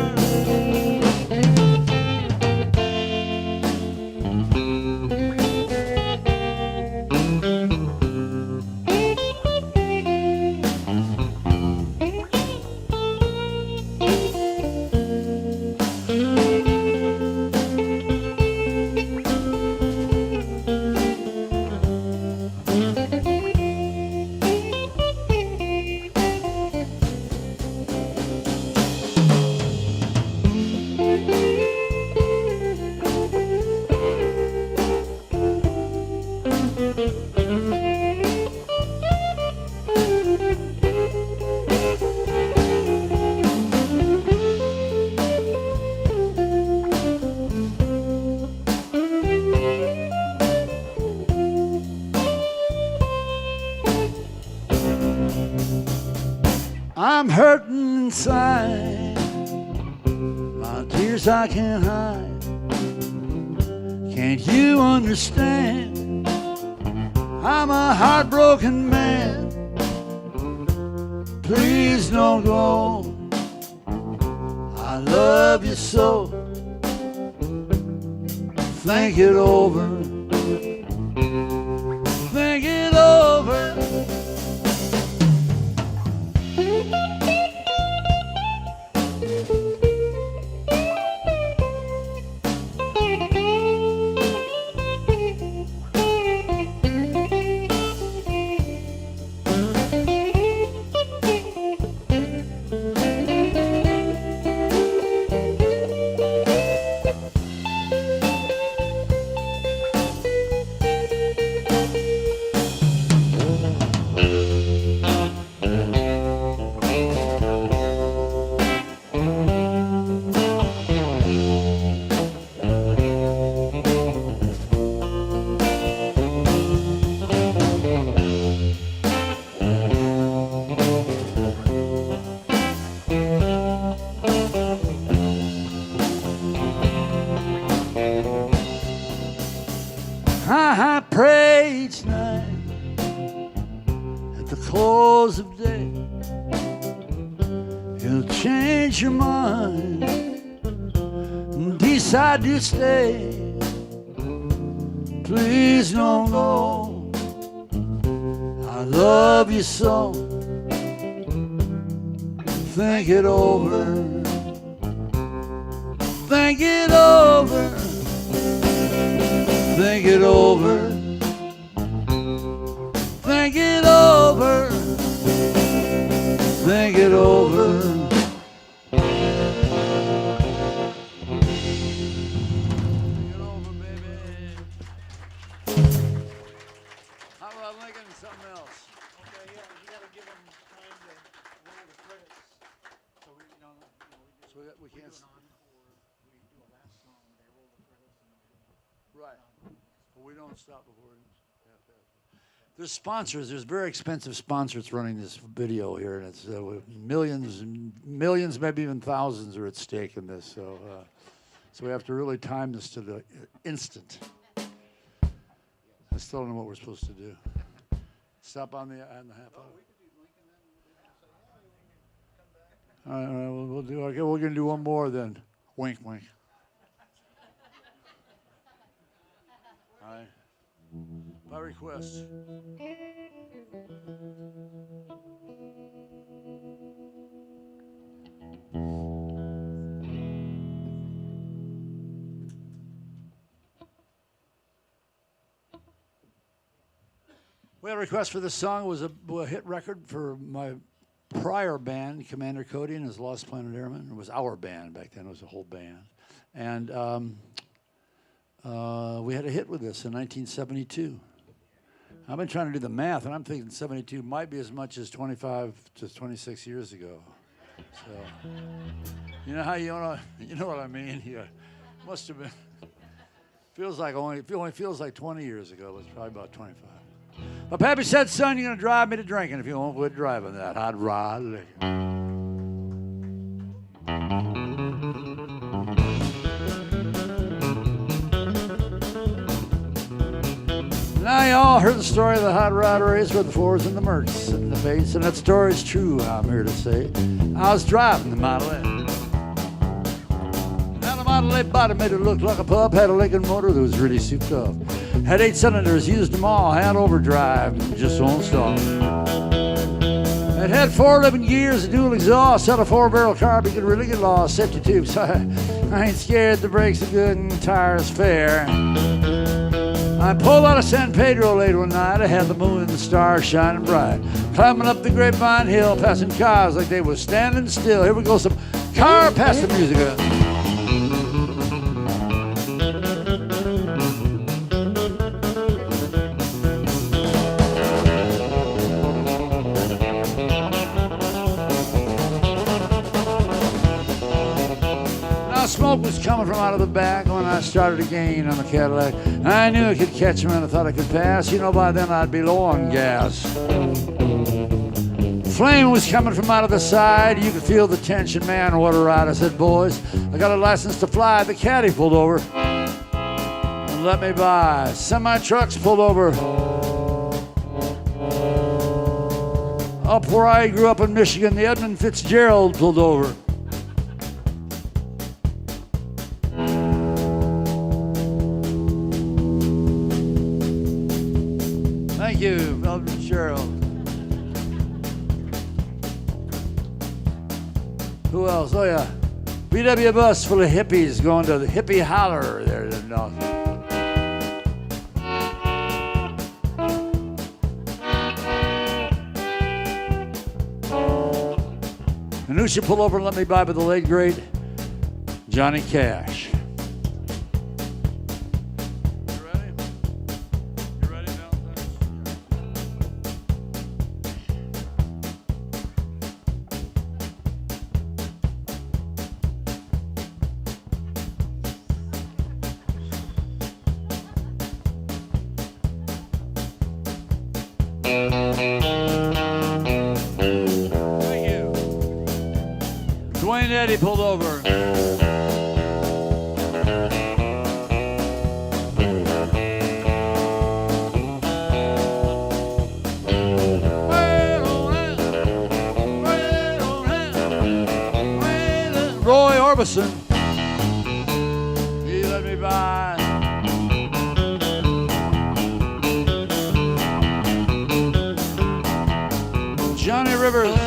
I'm hurting inside, my tears I can't hide. Can't you understand? I'm a heartbroken man. Please don't go, I love you so. Think it over, think it over. I pray each night at the close of day you'll change your mind and decide to stay. Please don't go, I love you so. Think it over, think it over. Think it over, think it over, think it over. Think it over, baby. How about Lincoln and something else?
Okay, yeah, you gotta give them time to roll the credits. So we,
So we
we do
can't.
an encore, we do a last song, they roll the credits and we do.
Right. But we don't stop before. There's sponsors. There's very expensive sponsors running this video here, and it's millions and millions, maybe even thousands, are at stake in this. So we have to really time this to the instant. I still don't know what we're supposed to do. Stop on the half hour. All right, we'll do. Okay, we're gonna do one more then. Wink, wink. All right. By request. We had a request for this song. It was a hit record for my prior band, Commander Cody and his Lost Planet Airmen. It was our band back then. It was a whole band. And we had a hit with this in 1972. I've been trying to do the math, and I'm thinking 72 might be as much as 25 to 26 years ago. So, you know how you know what I mean? Yeah, must have been. It only feels like 20 years ago. It was probably about 25. But Pappy said, son, you're going to drive me to drinking if you won't quit driving that hot rod. Now you all heard the story of the hot rod race with the fours and the mercs and the bass, and that story is true, I'm here to say. I was driving the Model A. Now the Model A body made it look like a pup, had a Lincoln motor that was really souped up. Had 8 cylinders, used them all, had overdrive, just won't stop. It had 4 living gears, a dual exhaust, had a 4-barrel carb, you could really get lost, safety tubes. I ain't scared, the brakes are good and tires fair. I pulled out of San Pedro late one night. I had the moon and the stars shining bright. Climbing up the Grapevine Hill, passing cars like they were standing still. Here we go, some car passing music up. Smoke was coming from out of the back when I started to gain on the Cadillac. I knew I could catch him and I thought I could pass. You know, by then I'd be low on gas. Flame was coming from out of the side. You could feel the tension. Man, what a ride. I said, boys, I got a license to fly. The caddy pulled over and let me by. Semi-trucks pulled over. Up where I grew up in Michigan, the Edmund Fitzgerald pulled over. Thank you, Elvin Cheryl. Who else? Oh, yeah. VW bus full of hippies going to the hippie holler there in Norfolk. And who should pull over and let me by but the late, great Johnny Cash. Eddie pulled over. Roy Orbison, he let me by. Johnny Rivers.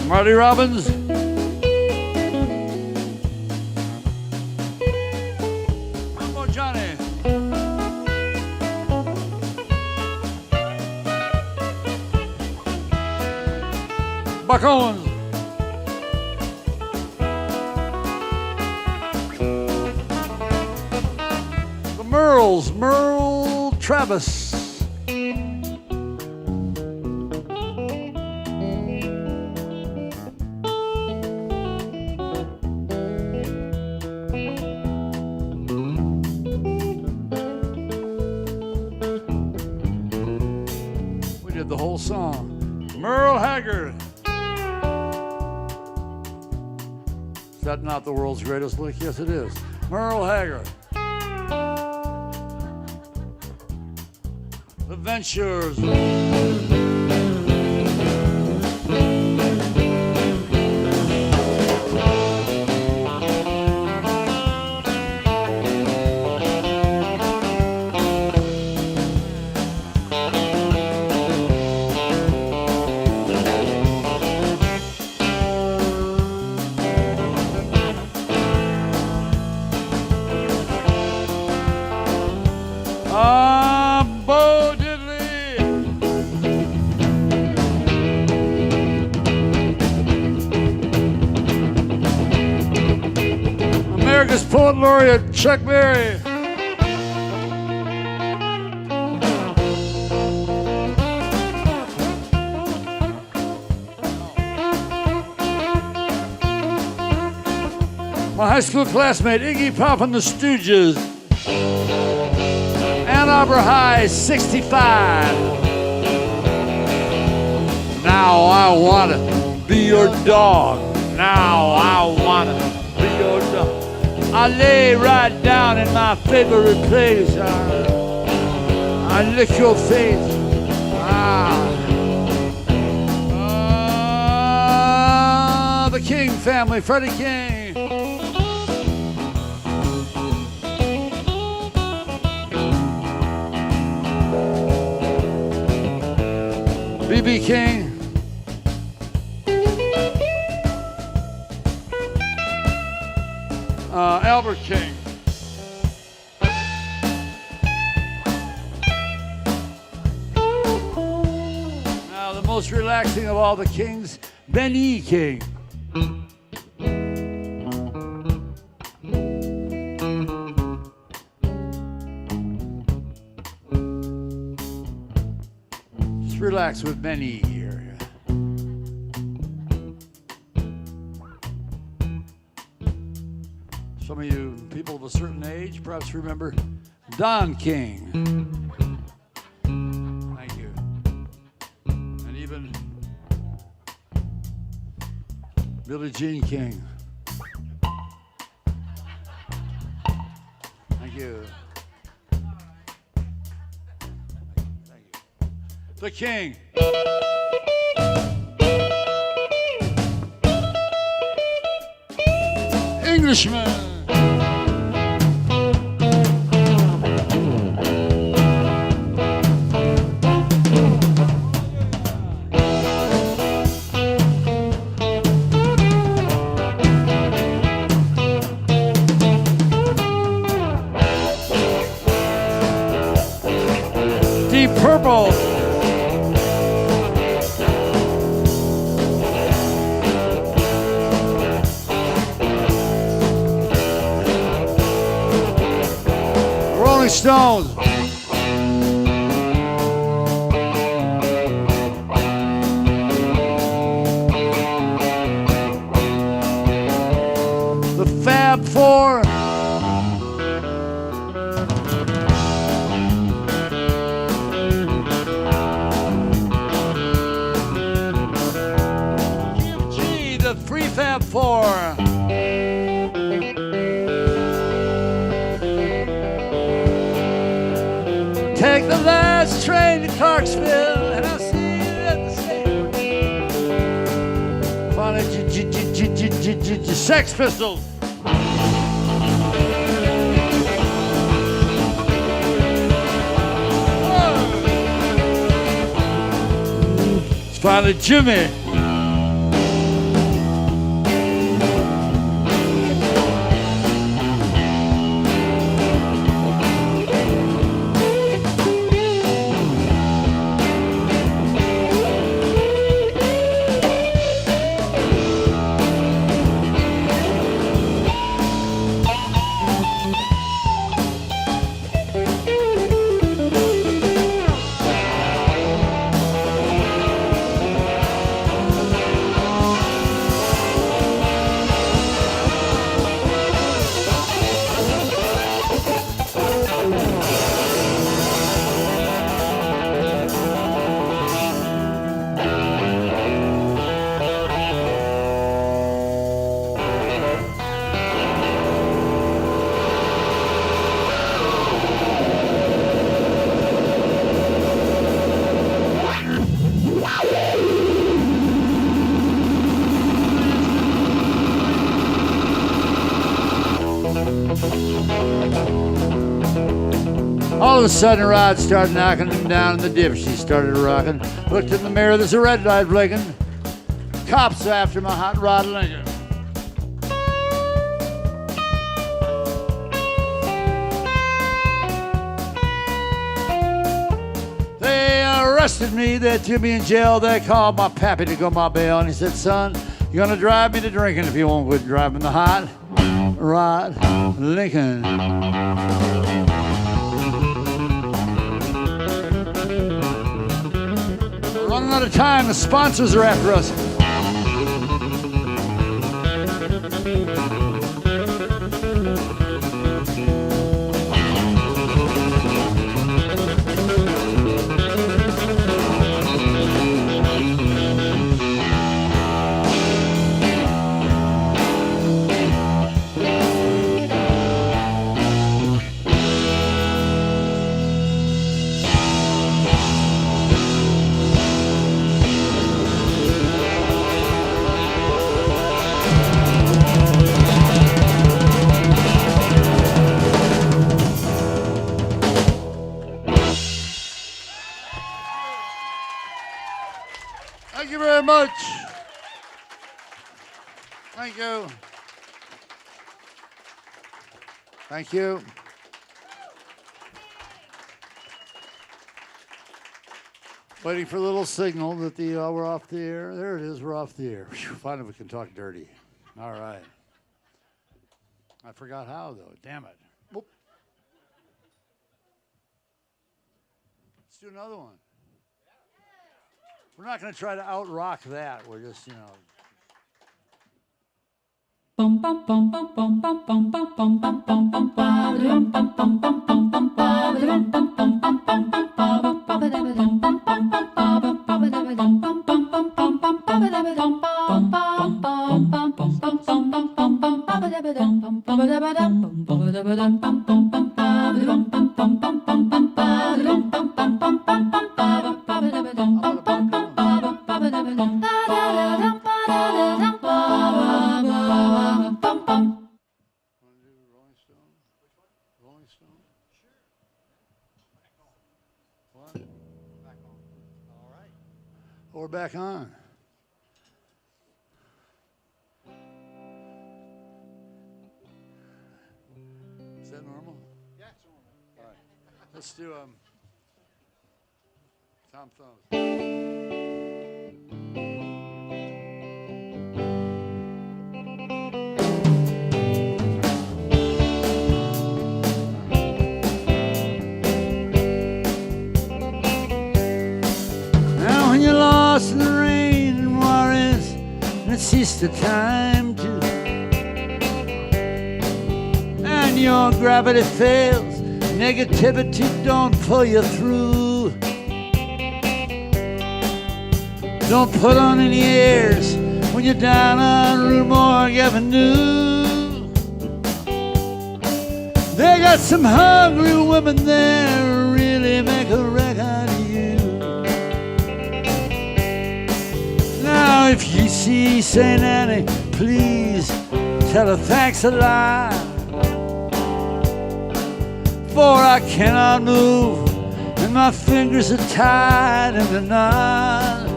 Marty Robbins. Mambo Johnny. Buck Owens. The Merles, Merle Travis. The whole song. Merle Haggard. Is that not the world's greatest lick? Yes, it is. Merle Haggard. The Ventures. Miss Poet Laureate Chuck Berry. My high school classmate Iggy Pop and the Stooges. Ann Arbor High 65. Now I wanna be your dog. Now I wanna be your dog. I lay right down in my favorite place. I lick your face. The King family, Freddie King. B.B. King. Albert King. Now the most relaxing of all the kings, Benny King. Just relax with Benny here. Some of you people of a certain age perhaps remember Don King. Thank you. And even Billie Jean King. Thank you. Thank you. The King. Englishman. Deep Purple. Rolling Stones. The Fab Four. Fab Four. Take the last train to Clarksville, and I'll see you at the station. Finally, Sex Pistols. It's finally Jimmy. All of a sudden, Rod started knocking him down in the dip. She started rocking. Looked in the mirror, there's a red light blinking. Cops after my hot rod Lincoln. They arrested me, they threw me in jail. They called my pappy to go my bail. And he said, son, you're gonna drive me to drinking if you won't quit driving the hot Rod Lincoln. We're running out of time. The sponsors are after us. Thank you very much. Thank you. Thank you. Waiting for a little signal that we're off the air. There it is, we're off the air. Whew, finally we can talk dirty. All right. I forgot how, though. Damn it. Whoop. Let's do another one. We're not going to try to out-rock that. We're just, you know. We're back on. Is that normal?
Yeah, it's normal.
All right. Let's do Tom Thumbs. In the rain and Juarez, and it's Easter time too, and your gravity fails, negativity don't pull you through. Don't put on any airs when you're down on Rue Morgue Avenue. They got some hungry women there who really make a wreck out of you. Now if you see St. Annie, please tell her thanks a lot, for I cannot move and my fingers are tied in a knot,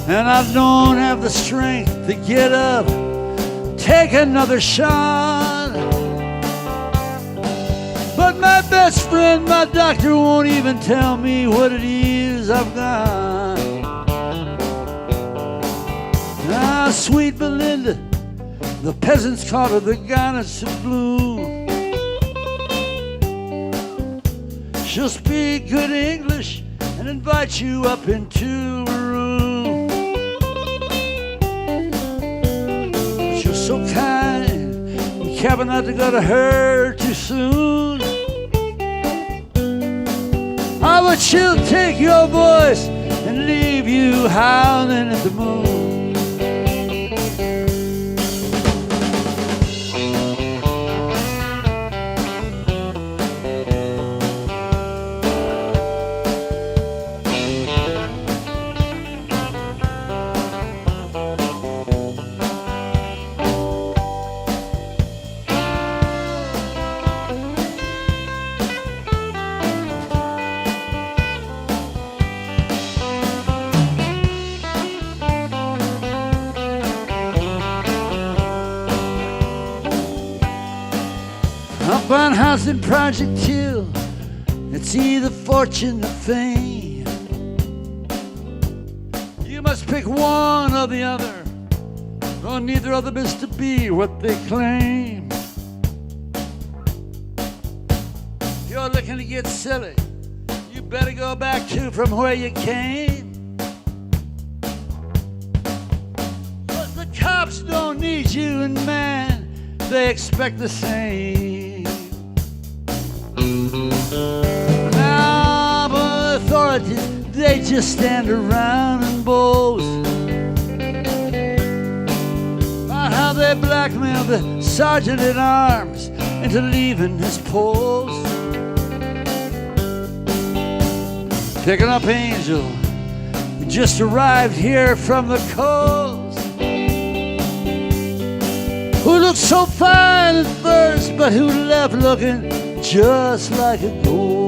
and I don't have the strength to get up, take another shot. But my best friend, my doctor, won't even tell me what it is I've got. Ah, sweet Belinda, the peasants call her the goddess of blue. She'll speak good English and invite you up into a room. She was so kind, you careful not to go to her too soon. Ah, but she'll take your voice and leave you howling at the moon. Up on Housing Project Hill, it's either fortune or fame. You must pick one or the other, For neither of them is to be what they claim. If you're looking to get silly, you better go back to from where you came. But the cops don't need you, and man, they expect the same. Now, but authorities, they just stand around and boast about how they blackmailed the sergeant at arms into leaving his post. Picking up Angel, who just arrived here from the coast, who looked so fine at first, but who left looking just like a ghost.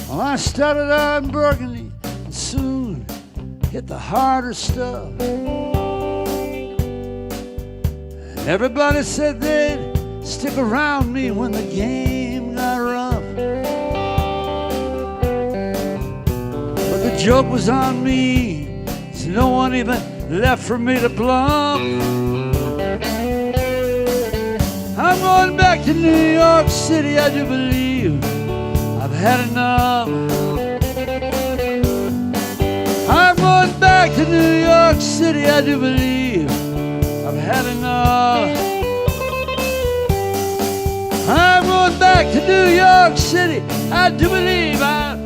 Well, I started out in Burgundy and soon hit the harder stuff. And everybody said they'd stick around me when the game got rough. But the joke was on me, so no one even left for me to bluff. I'm going back to New York City, I do believe I've had enough. I'm going back to New York City, I do believe I've had enough. I'm going back to New York City, I do believe I've